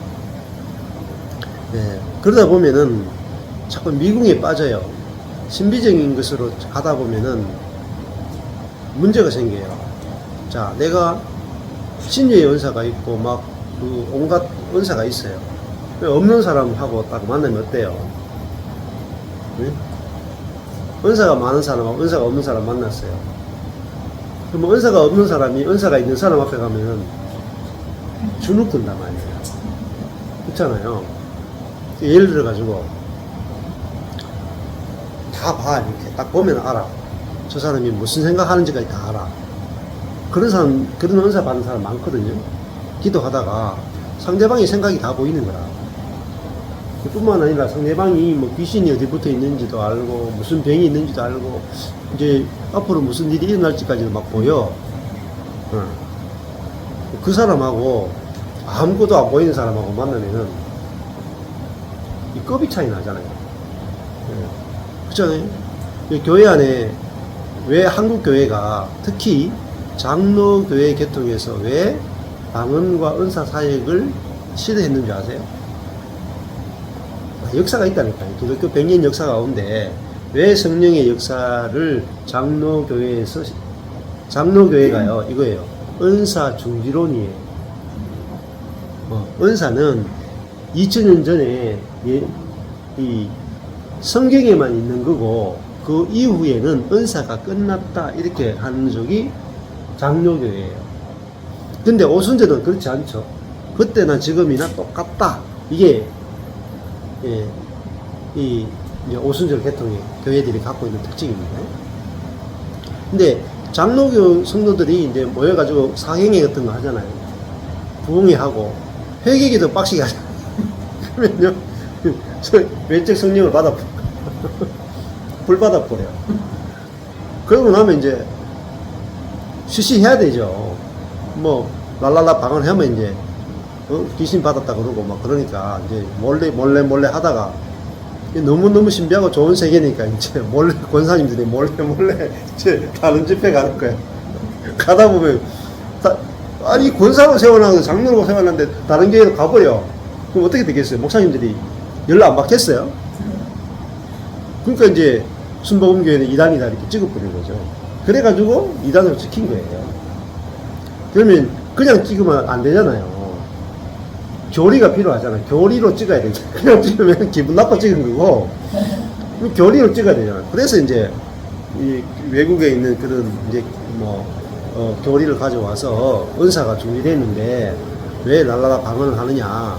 네, 그러다 보면은 자꾸 미궁에 빠져요. 신비적인 것으로 하다 보면은 문제가 생겨요. 자, 내가 신유의 은사가 있고 막 그 온갖 은사가 있어요. 없는 사람하고 딱 만나면 어때요? 네? 은사가 많은 사람하고 은사가 없는 사람 만났어요. 그럼 은사가 없는 사람이 은사가 있는 사람 앞에 가면은 주눅 든단 말이에요. 그렇잖아요. 예를 들어가지고 다 봐. 이렇게 딱 보면 알아. 저 사람이 무슨 생각하는지까지 다 알아. 그런 사람, 그런 은사 받는 사람 많거든요. 기도하다가 상대방의 생각이 다 보이는 거라. 뿐만 아니라 상대방이 뭐 귀신이 어디 붙어 있는지도 알고 무슨 병이 있는지도 알고 이제 앞으로 무슨 일이 일어날지까지도 막 보여. 그 사람하고 아무것도 안 보이는 사람하고 만나면은 이 급이 차이 나잖아요. 그렇잖아요. 교회 안에 왜 한국 교회가 특히 장로교회 계통에서 왜 방언과 은사 사역을 시도했는지 아세요? 역사가 있다니까요. 기독교 100년 역사 가운데 왜 성령의 역사를 장로교회가요, 이거예요. 은사 중지론이에요. 은사는 2000년 전에 이 성경에만 있는 거고 그 이후에는 은사가 끝났다 이렇게 하는 쪽이 장로교회예요. 근데 오순절은 그렇지 않죠. 그때나 지금이나 똑같다. 이게 이 오순절 계통의 교회들이 갖고 있는 특징입니다. 근데 장로교 성도들이 이제 모여가지고 사행회 같은 거 하잖아요. 부흥회 하고 회개기도 빡시게 하잖아요. 그러면요, 외적 성령을 불 받아버려요. 그러고 나면 이제 쉬쉬해야 되죠. 뭐 랄랄라 방언하면 이제 귀신 받았다 그러고 막 그러니까 이제 몰래 하다가 너무너무 신비하고 좋은 세계니까 이제 몰래 권사님들이 몰래 이제 다른 집회 가는 거야. 가다 보면 아니 권사로 세워놔서 장로로 세워놨는데 다른 교회로 가버려. 그럼 어떻게 되겠어요? 목사님들이 연락 안 받겠어요? 그러니까 이제 순복음교회는 이단이다 이렇게 찍어버린 거죠. 그래가지고 이단으로 찍힌 거예요. 그러면 그냥 찍으면 안 되잖아요. 교리가 필요하잖아요. 교리로 찍어야 되죠. 그냥 찍으면 기분 나빠 찍은 거고, 교리로 찍어야 되잖아요. 그래서 이제 이 외국에 있는 그런 이제 교리를 가져와서 은사가 준비됐는데 왜 랄라라 방언을 하느냐?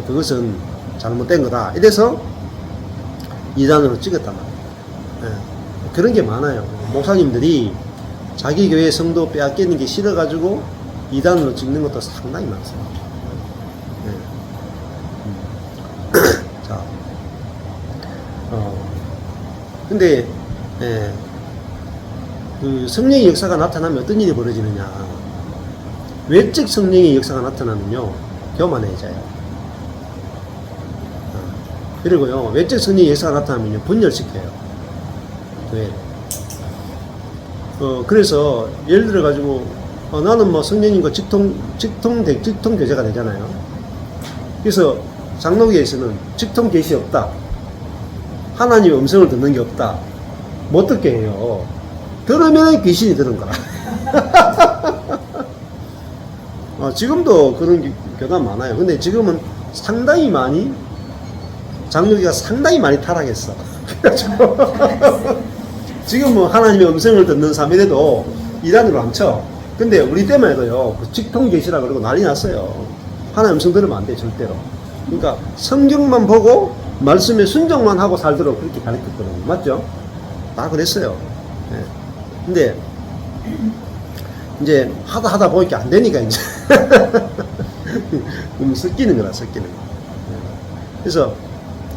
그것은 잘못된 거다. 이래서 이단으로 찍었단 말이에요. 그런 게 많아요. 목사님들이 자기 교회 성도 빼앗기는 게 싫어가지고 이단으로 찍는 것도 상당히 많습니다. 자, 근데 그 성령의 역사가 나타나면 어떤 일이 벌어지느냐? 외적 성령의 역사가 나타나면요, 교만해져요. 그리고요, 외적 성령의 역사가 나타나면요, 분열시켜요. 네. 그래서 예를 들어 가지고 나는 뭐 성령님과 직통 교제가 되잖아요. 그래서 장로교에서는 직통 계시 없다. 하나님의 음성을 듣는 게 없다. 뭐 어떻게 해요? 들으면 귀신이 들은 거라. 지금도 그런 교단 많아요. 근데 지금은 상당히 많이 장로교가 상당히 많이 타락했어. 지금 뭐 하나님의 음성을 듣는 사람이라도 이단으로 안 쳐. 근데 우리 때만 해도요, 그 직통 계시라 그러고 난리 났어요. 하나님 음성 들으면 안 돼, 절대로. 그러니까 성경만 보고 말씀에 순종만 하고 살도록 그렇게 가르쳤거든요. 맞죠? 다 그랬어요. 네. 근데 이제 하다 보니까 안 되니까 이제 섞이는 거라, 섞이는 거. 그래서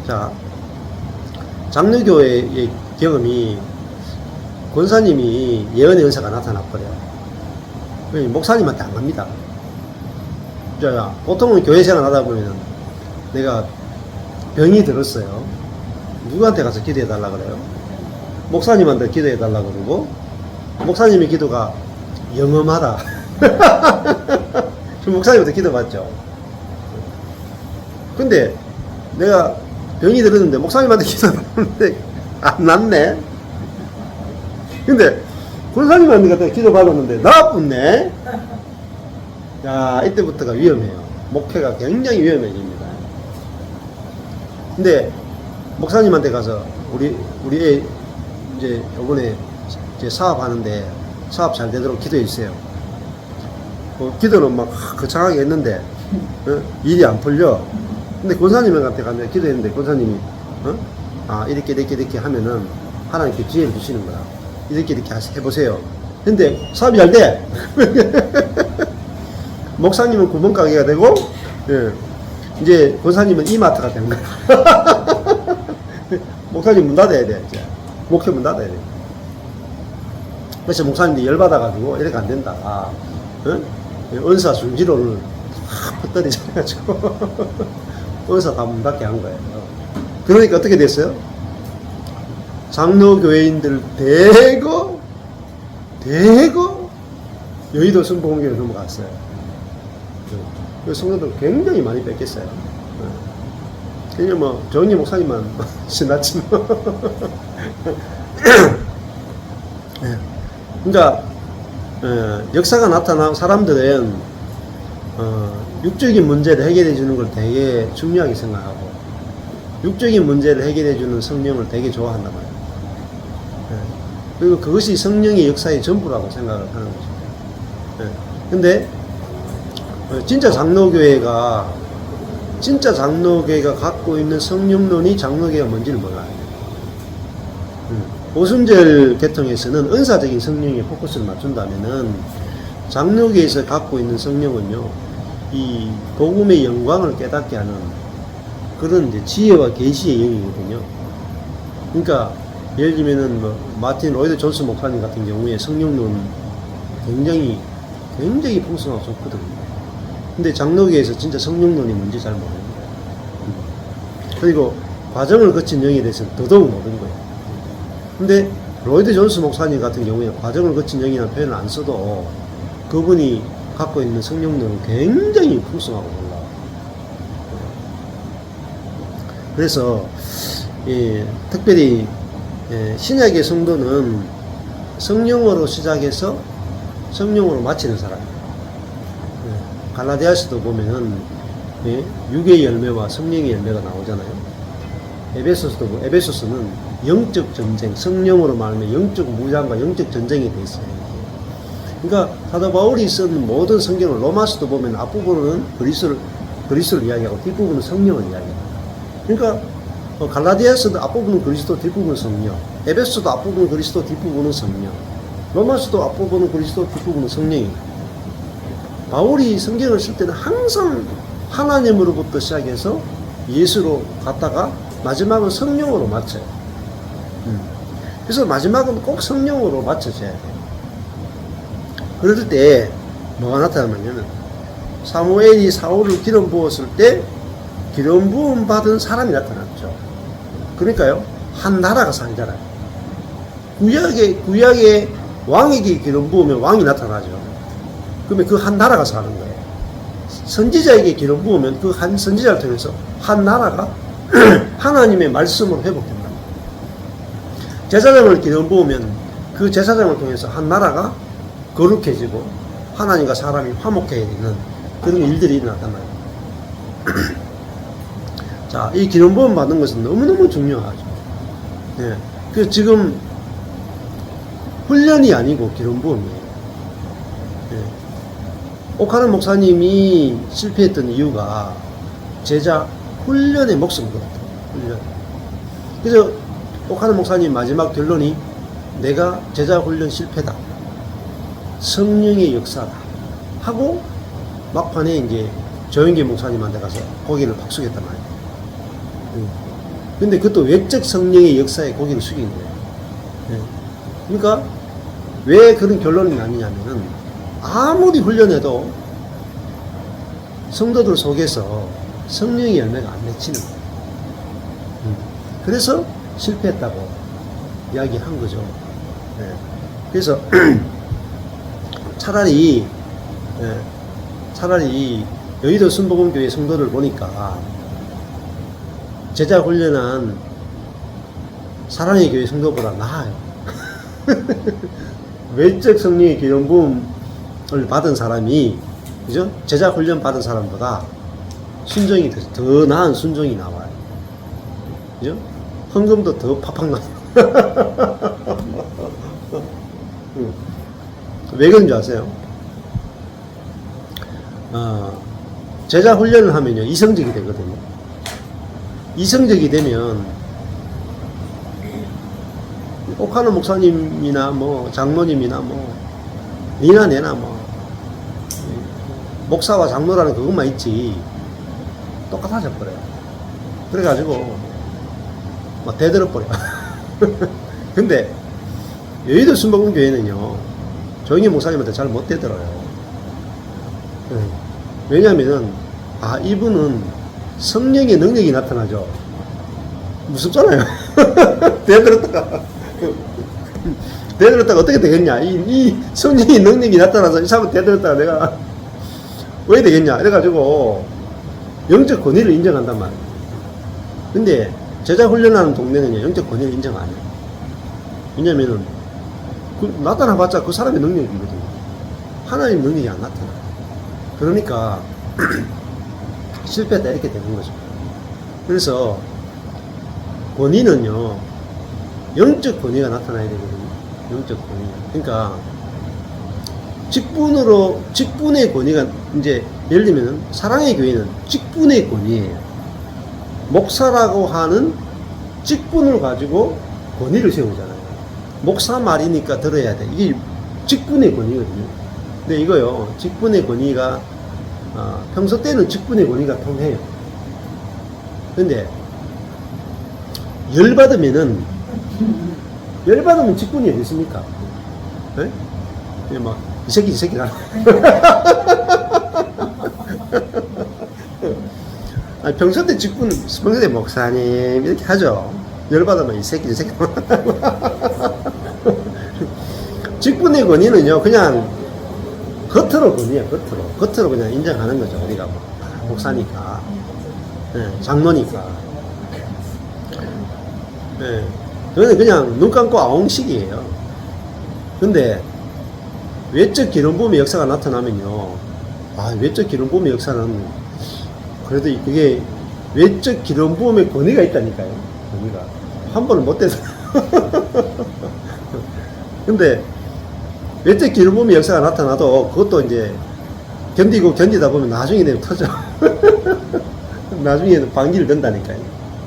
자, 장로교회의 경험이 권사님이 예언의 은사가 나타나버려요. 목사님한테 안 갑니다. 자, 보통은 교회 생활 하다 보면 내가 병이 들었어요. 누구한테 가서 기도해 달라 그래요? 목사님한테 기도해 달라 그러고, 목사님의 기도가 영험하라. 목사님부터 기도받죠. 근데 내가 병이 들었는데 목사님한테 기도받았는데 안 낫네. 근데 권사님한테 갖다 기도받았는데 나쁘네. 자, 이때부터가 위험해요. 목회가 굉장히 위험해집니다. 근데 목사님한테 가서 우리 애 이제 요번에 이제 사업하는데 사업 잘 되도록 기도해 주세요. 기도는 막 거창하게 했는데 일이 안 풀려. 근데 권사님한테 가면 기도했는데 권사님이 이렇게 하면은 하나님께 지혜를 주시는 거야. 이렇게 해보세요. 근데 사업이 잘 돼. 목사님은 구멍가게가 되고, 예. 이제 권사님은 이마트가 되는 거야. 목사님 문 닫아야 돼, 이제. 목회 문 닫아야 돼. 그래서 목사님들이 열받아가지고, 이렇게 안 된다. 은사 중지로를 퍼뜨리셔가지고, 은사 다 문 닫게 한 거예요. 그러니까 어떻게 됐어요? 장로교회인들 대거 여의도 성봉교회로 넘어갔어요. 그 성도들 굉장히 많이 뺏겼어요. 그냥 뭐 정리 목사님만 지났지 뭐. 그러니까 역사가 나타나고 사람들은 육적인 문제를 해결해 주는 걸 되게 중요하게 생각하고 육적인 문제를 해결해 주는 성령을 되게 좋아한단 말이에요. 그리고 그것이 성령의 역사의 전부라고 생각을 하는 거죠. 근데 진짜 장로교회가 갖고 있는 성령론이 장로교회가 뭔지를 몰라요. 오순절 계통에서는 은사적인 성령에 포커스를 맞춘다면은 장로교회에서 갖고 있는 성령은요, 이 복음의 영광을 깨닫게 하는 그런 이제 지혜와 계시의 영이거든요. 그러니까 예를 들면은 뭐 마틴 로이드 존스 목사님 같은 경우에 성령론 굉장히 풍성하고 좋거든요. 근데 장로교에서 진짜 성령론이 뭔지 잘 모르는 거예요. 그리고 과정을 거친 영에 대해서는 더더욱 모르는 거예요. 근데 로이드 존스 목사님 같은 경우에 과정을 거친 영이라는 표현을 안 써도 그분이 갖고 있는 성령론은 굉장히 풍성하고 놀라워요. 그래서 특별히 신약의 성도는 성령으로 시작해서 성령으로 마치는 사람이에요. 갈라디아서도 보면은 육의 열매와 성령의 열매가 나오잖아요. 에베소서는 영적 전쟁, 성령으로 말하면 영적 무장과 영적 전쟁이 돼 있어요. 그러니까 사도 바울이 쓴 모든 성경을 로마서도 보면 앞부분은 그리스도를 이야기하고 뒷부분은 성령을 이야기해요. 그러니까 갈라디아서도 앞부분은 그리스도, 뒷부분은 성령. 에베소도 앞부분은 그리스도, 뒷부분은 성령. 로마서도 앞부분은 그리스도, 뒷부분은 성령이에요. 바울이 성경을 쓸 때는 항상 하나님으로부터 시작해서 예수로 갔다가 마지막은 성령으로 마쳐요. 그래서 마지막은 꼭 성령으로 맞춰져야 돼요. 그럴 때 뭐가 나타나냐면 사무엘이 사울을 기름 부었을 때 기름 부음 받은 사람이 나타났죠. 그러니까요, 한 나라가 살잖아요. 구약의 왕에게 기름 부으면 왕이 나타나죠. 그러면 그 한 나라가 사는 거예요. 선지자에게 기름 부으면 그 한 선지자를 통해서 한 나라가 하나님의 말씀으로 회복된다. 제사장을 기름 부으면 그 제사장을 통해서 한 나라가 거룩해지고 하나님과 사람이 화목해야 되는 그런 일들이 일어났단 말이에요. 자, 이 기름 부음 받는 것은 너무너무 중요하죠. 네. 그 지금 훈련이 아니고 기름 부음이에요. 오카는 목사님이 실패했던 이유가 제자 훈련에 목숨을 걸었다. 훈련. 그래서 오카는 목사님 마지막 결론이 내가 제자 훈련 실패다. 성령의 역사다. 하고 막판에 이제 조영기 목사님한테 가서 고개를 팍 숙였단 말이에요. 근데 그것도 외적 성령의 역사에 고개를 숙인 거예요. 그러니까 왜 그런 결론이 나느냐면은 아무리 훈련해도 성도들 속에서 성령의 열매가 안 맺히는 거예요. 그래서 실패했다고 이야기한 거죠. 그래서 차라리 여의도 순복음교회 성도들 보니까 제자 훈련한 사랑의 교회 성도보다 나아요. 외적 성령의 기름 부음을 받은 사람이, 그죠? 제자 훈련 받은 사람보다 순종이 더 나은 순종이 나와요. 그죠? 헌금도 더 팍팍 나와요. 왜 그런 줄 아세요? 제자 훈련을 하면요, 이성적이 되거든요. 이성적이 되면, 옥하는 목사님이나 뭐, 장로님이나 뭐, 니나 내나 뭐, 목사와 장로라는 그것만 있지, 똑같아져 버려요. 그래가지고, 막 대들어 버려. 근데, 여의도 순복음교회는요, 조영희 목사님한테 잘 못 대들어요. 왜냐면은, 이분은 성령의 능력이 나타나죠. 무섭잖아요. 대들었다가 어떻게 되겠냐. 이 성령의 능력이 나타나서 이 사람 대들었다가 내가 왜 되겠냐. 이래가지고, 영적 권위를 인정한단 말이에요. 근데, 제자 훈련하는 동네는요, 영적 권위를 인정 안 해요. 왜냐면은, 나타나봤자 그 사람의 능력이거든요. 하나님 능력이 안 나타나. 그러니까 실패했다 이렇게 되는 거죠. 그래서 권위는요, 영적 권위가 나타나야 되거든요. 영적 권위. 그러니까 직분의 권위가, 이제 예를 들면 사랑의 교회는 직분의 권위예요. 목사라고 하는 직분을 가지고 권위를 세우잖아요. 목사 말이니까 들어야 돼. 이게 직분의 권위거든요. 근데 이거요, 직분의 권위가, 평소 때는 직분의 권위가 통해요. 근데, 열받으면 직분이 어디 있습니까? 네? 막, 이 새끼라. 평소 때 평소 때 목사님, 이렇게 하죠. 열받으면 이 새끼. 직분의 권위는요, 그냥, 겉으로 권위야, 겉으로 그냥 인정하는 거죠. 우리가 뭐, 목사니까, 장로니까. 그거는 그냥 눈 감고 아웅식이에요. 근데, 외적 기름 부음의 역사가 나타나면요, 외적 기름 부음의 역사는, 그래도 그게 외적 기름 부음의 권위가 있다니까요. 권위가. 한 번은 못 돼서. 근데, 외적 기름 부음의 역사가 나타나도 그것도 이제 견디다 보면 나중에 되면 터져. 나중에는 방귀를 든다니까요.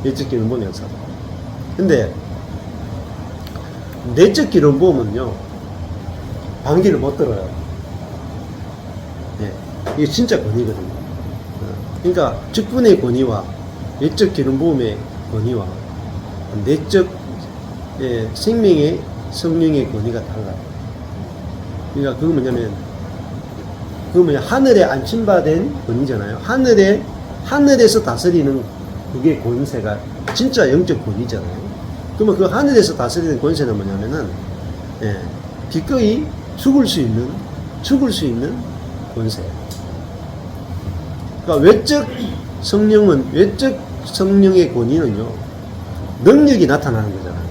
외적 기름 부음의 역사도. 근데 내적 기름 부음은요, 방귀를 못 들어요. 이게 진짜 권위거든요. 그러니까 직분의 권위와 외적 기름 부음의 권위와 내적 생명의 성령의 권위가 달라요. 그러니까 그거 뭐냐면 하늘에 안침받은 권위잖아요. 하늘에서 다스리는 그게 권세가 진짜 영적 권위잖아요. 그러면 그 하늘에서 다스리는 권세는 뭐냐면은, 기꺼이 죽을 수 있는 권세. 그러니까 외적 성령의 권위는요, 능력이 나타나는 거잖아요.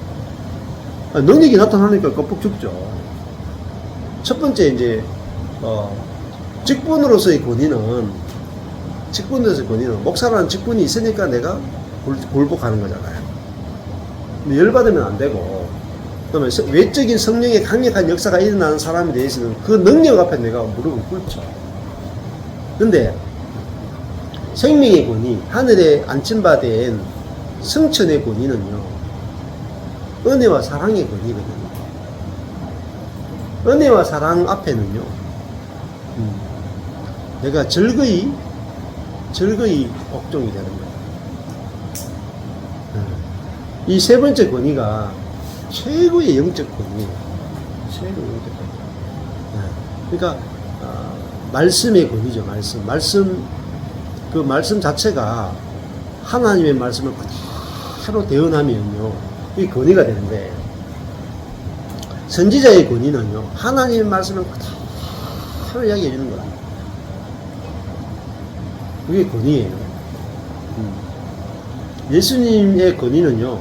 능력이 나타나니까 껍질 죽죠. 첫 번째, 이제, 직분으로서의 권위는, 목사라는 직분이 있으니까 내가 굴복하는 거잖아요. 근데 열받으면 안 되고, 그러면 외적인 성령의 강력한 역사가 일어나는 사람에 대해서는 그 능력 앞에 내가 무릎을 꿇죠. 근데, 생명의 권위, 하늘에 안침받은 성천의 권위는요, 은혜와 사랑의 권위거든요. 은혜와 사랑 앞에는요, 내가 즐거이 복종이 되는 거예요. 이 세 번째 권위가 최고의 영적 권위예요. 최고의 영적 권위. 그러니까 말씀의 권위죠. 그 말씀 자체가 하나님의 말씀을 그대로 대언하면요, 이 권위가 되는데, 선지자의 권위는요, 하나님의 말씀을 그대로 이야기해 주는 거야. 그게 권위예요. 예수님의 권위는요,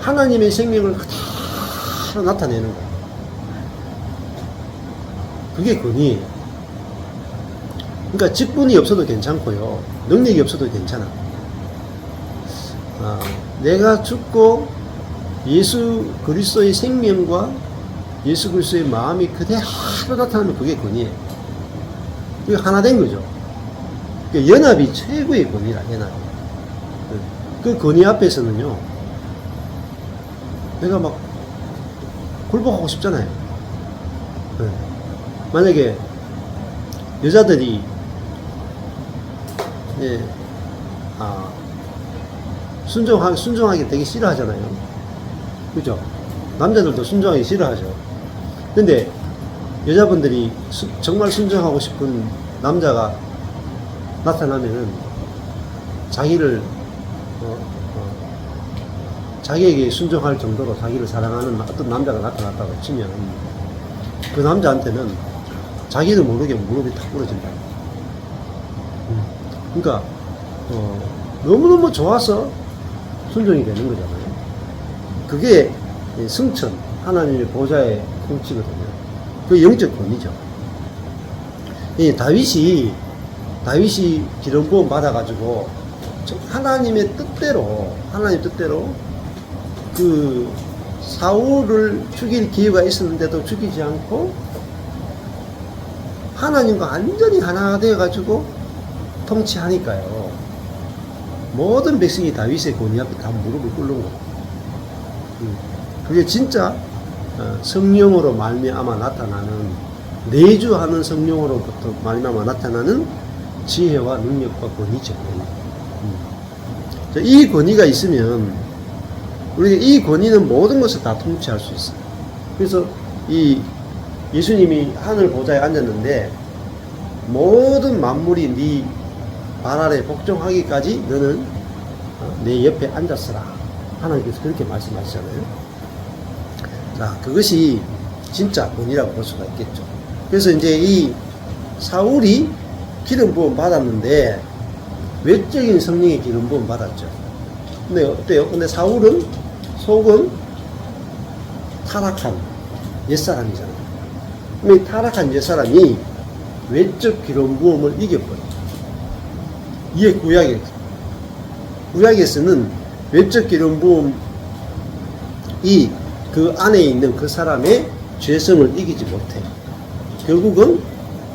하나님의 생명을 그대로 나타내는 거야. 그게 권위예요. 그러니까 직분이 없어도 괜찮고요, 능력이 없어도 괜찮아. 내가 죽고 예수 그리스도의 생명과 예수 그리스도의 마음이 그대로 나타나면 그게 권위예요. 그게 하나 된 거죠. 그러니까 연합이 최고의 권위라, 연합이. 그 권위 앞에서는요, 내가 막 굴복하고 싶잖아요. 만약에 여자들이 순종하기 되게 싫어하잖아요. 그죠? 남자들도 순종하기 싫어하죠. 근데 여자분들이 정말 순종하고 싶은 남자가 나타나면은 자기를 자기에게 순종할 정도로 자기를 사랑하는 어떤 남자가 나타났다고 치면 그 남자한테는 자기도 모르게 무릎이 탁 부러진다. 그러니까 너무너무 좋아서 순종이 되는 거잖아요. 그게 승천, 하나님의 보좌의 통치거든요. 그게 영적 권위죠. 다윗이 기름 부음 받아가지고 하나님 뜻대로 그 사울을 죽일 기회가 있었는데도 죽이지 않고 하나님과 완전히 하나 되어가지고 통치하니까요, 모든 백성이 다윗의 권위 앞에 다 무릎을 꿇는 거예요. 그게 진짜 성령으로 말미암아 나타나는, 내주하는 성령으로부터 말미암아 나타나는 지혜와 능력과 권위죠. 이 권위가 있으면 우리가 이 권위는 모든 것을 다 통치할 수 있어요. 그래서 이 예수님이 하늘 보좌에 앉았는데 모든 만물이 네 발 아래 복종하기까지 너는 내 옆에 앉았으라. 하나님께서 그렇게 말씀하시잖아요. 자, 그것이 진짜 권위라고 볼 수가 있겠죠. 그래서 이제 이 사울이 기름 부음 받았는데 외적인 성령의 기름 부음 받았죠. 근데 어때요? 근데 사울은 속은 타락한 옛사람이잖아요. 이 타락한 옛사람이 외적 기름 부음을 이겨버려. 이게 구약에서는 외적 기름 부음이 그 안에 있는 그 사람의 죄성을 이기지 못해. 결국은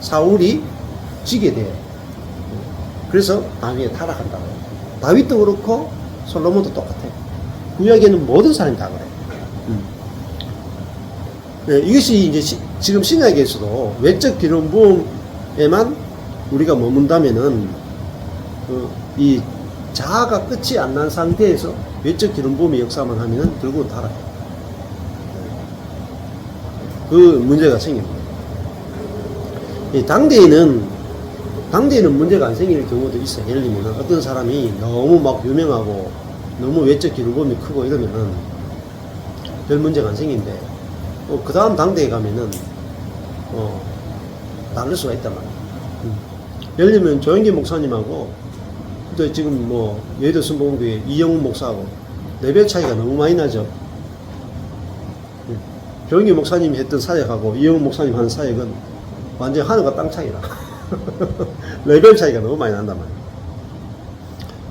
사울이 지게 돼요. 그래서 나중에 타락한다고 해요. 다윗도 그렇고 솔로몬도 똑같아요. 구약에는 모든 사람이 다 그래요. 네, 이것이 이제 지금 신약에서도 외적 기름 부음에만 우리가 머문다면은 이 자아가 끝이 안 난 상태에서 외적 기름 부음의 역사만 하면은 결국은 타락해요. 그 문제가 생깁니다. 당대에는 문제가 안 생길 경우도 있어요. 예를 들면 어떤 사람이 너무 막 유명하고 너무 외적 기름 부음이 크고 이러면은 별 문제가 안 생긴데 그 다음 당대에 가면은 다를 수가 있단 말이에요. 예를 들면 조영기 목사님하고 또 지금 뭐 여의도 순복음교회 이영훈 목사하고 레벨 차이가 너무 많이 나죠. 조영기 목사님이 했던 사역하고 이영훈 목사님 하는 사역은 완전 하늘과 땅 차이라. 레벨 차이가 너무 많이 난단 말이에요.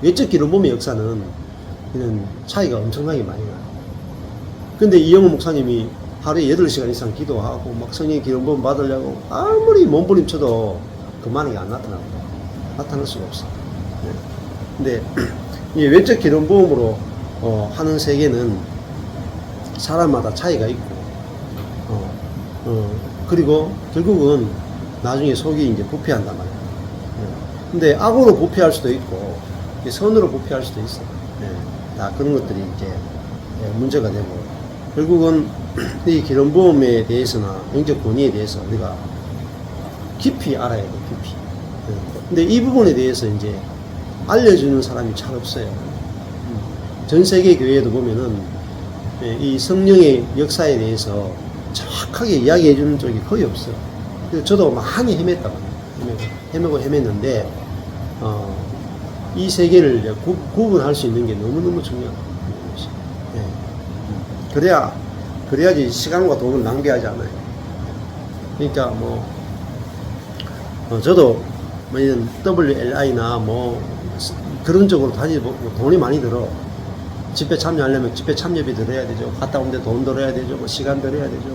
외적 기름 부음의 역사는 그냥 차이가 엄청나게 많이 나요. 근데 이영훈 목사님이 하루에 8시간 이상 기도하고 막 성령 기름 부음 받으려고 아무리 몸부림쳐도 그 만약에 안 나타날 수가 없어. 근데 이 외적 기름 부음으로 하는 세계는 사람마다 차이가 있고 그리고 결국은 나중에 속이 이제 부패한단 말이에요. 근데 악으로 부패할 수도 있고 선으로 부패할 수도 있어요. 다 그런 것들이 이제 문제가 되고 결국은 이 기름 부음에 대해서나 영적 권위에 대해서 우리가 깊이 알아야 돼. 깊이. 근데 이 부분에 대해서 이제 알려주는 사람이 잘 없어요. 전 세계 교회에도 보면은 이 성령의 역사에 대해서 정확하게 이야기해 주는 쪽이 거의 없어요. 저도 많이 헤맸단 말이에요. 헤맸는데, 이 세 개를 이제 구분할 수 있는 게 너무너무 중요한 것이. 그래야지 시간과 돈을 낭비하지 않아요. 그러니까 저도 이런 WLI나 그런 쪽으로 다니고 돈이 많이 들어. 집회 참여하려면 집회 참여비 들어야 되죠. 갔다 오는데 돈 들어야 되죠. 시간 들어야 되죠.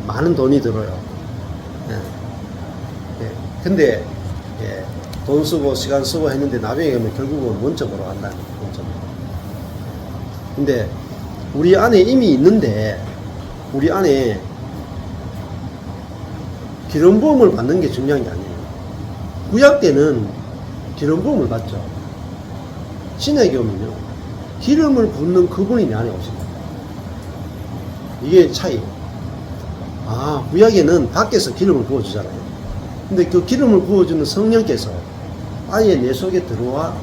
많은 돈이 들어요. 근데, 돈 쓰고 시간 쓰고 했는데 나중에 가면 결국은 원점으로 간다. 원점으로. 근데 우리 안에 이미 있는데, 우리 안에 기름 부음을 받는 게 중요한 게 아니에요. 구약 때는 기름 부음을 받죠. 신약에 오면요, 기름을 붓는 그분이 내 안에 오십니다. 이게 차이. 구약에는 밖에서 기름을 부어주잖아요. 근데 그 기름을 부어주는 성령께서 아예 내 속에 들어와,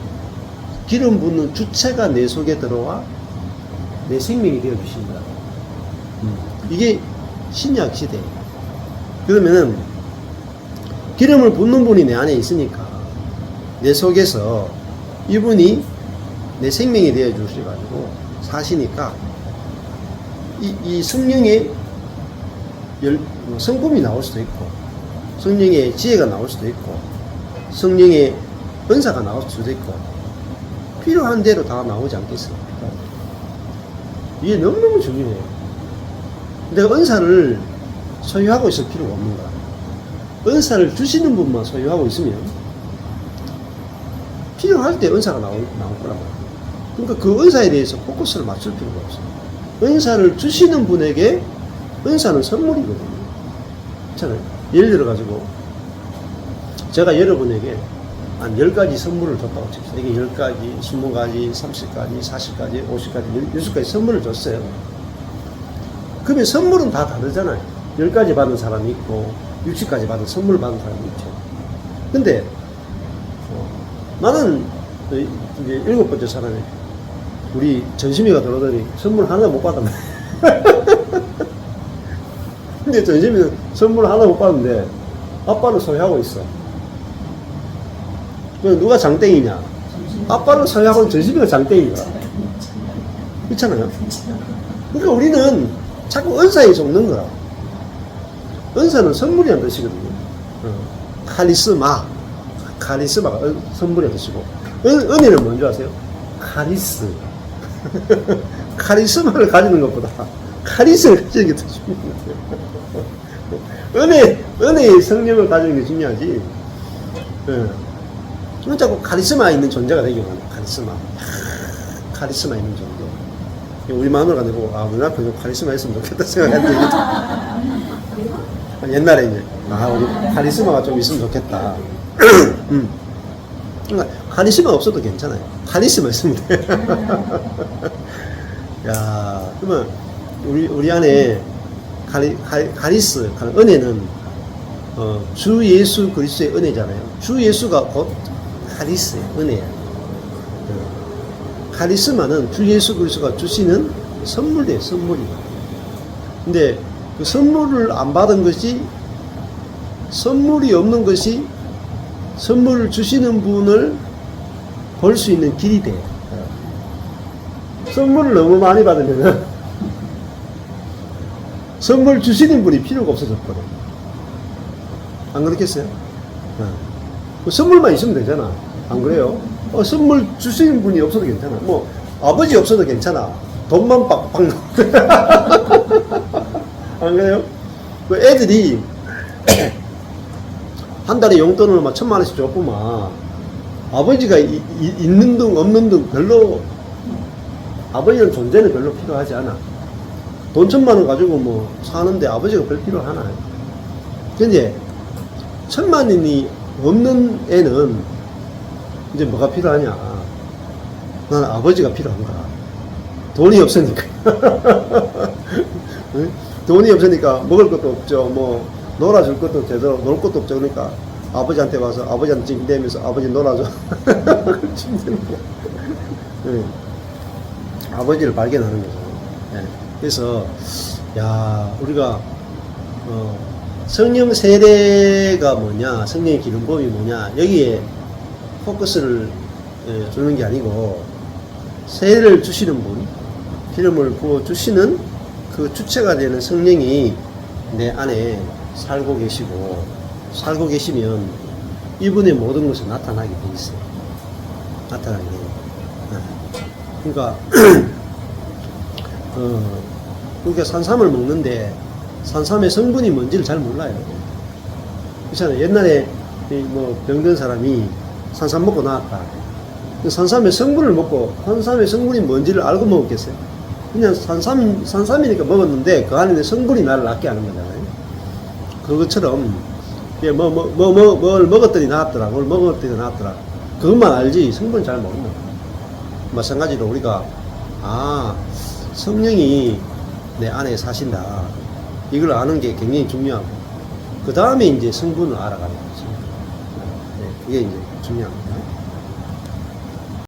기름 붓는 주체가 내 속에 들어와 내 생명이 되어 주신다. 이게 신약 시대예요. 그러면은 기름을 붓는 분이 내 안에 있으니까 내 속에서 이분이 내 생명이 되어 주셔가지고 사시니까 이 성령의 성품이 나올 수도 있고, 성령의 지혜가 나올 수도 있고, 성령의 은사가 나올 수도 있고, 필요한 대로 다 나오지 않겠어요? 이게 너무너무 중요해요. 내가 은사를 소유하고 있을 필요가 없는 거야. 은사를 주시는 분만 소유하고 있으면 필요할 때 은사가 나올 거란 말이야. 그러니까 그 은사에 대해서 포커스를 맞출 필요가 없어요. 은사를 주시는 분에게 은사는 선물이거든요. 그렇잖아요. 예를 들어가지고 제가 여러분에게 한 10가지 선물을 줬다고 칩시다. 이게 10가지, 20가지, 30가지, 40가지, 50가지, 60가지 선물을 줬어요. 그러면 선물은 다 다르잖아요. 10가지 받은 사람이 있고 60가지 받은 선물 받은 사람이 있죠. 근데 나는 이제 7번째 사람이 우리 전심이가 들어오더니 선물 하나 못 받았네. 근데 전심이는 선물 하나 못 받았는데 아빠는 소유하고 있어. 그럼 누가 장땡이냐? 아빠는 소유하고 전심이가 장땡인 거야. 그렇잖아요. 그러니까 우리는 자꾸 은사에 속는 거야. 은사는 선물이라는 뜻이거든요. 카리스마가 선물이라는 뜻이고, 은혜는 뭔지 아세요? 카리스. 카리스마를 가지는 것보다 카리스를 가지는 게 더 중요해요. 은혜의 성령을 가지는 게 중요하지. 그건 자꾸 카리스마 있는 존재가 되기만 해요. 카리스마 있는 존재. 우리 마누라가 내고, 우리 앞에 카리스마 있으면 좋겠다 생각했는데, 옛날에 이제, 우리 카리스마가 좀 있으면 좋겠다. 그러니까 카리스마 없어도 괜찮아요. 카리스마 있으면 돼. 야, 그러면 우리 안에 카리스, 은혜는 주 예수 그리스도의 은혜잖아요. 주 예수가 곧 카리스예요. 은혜예요. 카리스마는 주 예수 그리스도가 주시는 선물이에요. 선물이에요. 근데 그 선물을 안 받은 것이, 선물이 없는 것이 선물을 주시는 분을 볼 수 있는 길이 돼요. 선물을 너무 많이 받으면 선물 주시는 분이 필요가 없어졌거든. 안 그렇겠어요? 선물만 있으면 되잖아. 안 그래요? 선물 주시는 분이 없어도 괜찮아. 아버지 없어도 괜찮아. 돈만 빡빡 안 그래요? 그 애들이 한 달에 용돈을 막 1,000만 원씩 줬구만. 아버지가 있는 등 없는 등 별로, 아버지는 존재는 별로 필요하지 않아. 돈 1,000만 원 가지고 사는데 아버지가 별 필요하나. 근데 1,000만 원이 없는 애는 이제 뭐가 필요하냐? 나는 아버지가 필요한 거야. 돈이 없으니까. 돈이 없으니까 먹을 것도 없죠. 놀아줄 것도 제대로 놀 것도 없죠. 그러니까 아버지한테 와서 아버지한테 찡대면서 아버지 놀아줘. 네. 아버지를 발견하는 거죠. 네. 그래서 우리가 성령 세례가 뭐냐, 성령의 기름부음이 뭐냐, 여기에 포커스를 두는 게 아니고, 세례를 주시는 분, 기름을 부어 주시는 그 주체가 되는 성령이 내 안에 살고 계시면 이분의 모든 것이 나타나게 돼 있어요. 나타나게 돼요. 그러니까, 그러니까 산삼을 먹는데 산삼의 성분이 뭔지를 잘 몰라요. 그렇잖아요. 옛날에 뭐 병든 사람이 산삼 먹고 나았다. 산삼의 성분을 먹고 산삼의 성분이 뭔지를 알고 먹었겠어요? 그냥 산삼이니까 먹었는데 그 안에 성분이 나를 낫게 하는 거잖아요. 그것처럼 뭘 먹었더니 나았더라. 뭘 먹었더니 나았더라. 그것만 알지 성분을 잘 모른다. 마찬가지로 우리가 성령이 내 안에 사신다. 이걸 아는 게 굉장히 중요하고 그 다음에 이제 성분을 알아가는 거죠. 네, 그게 이제 중요합니다.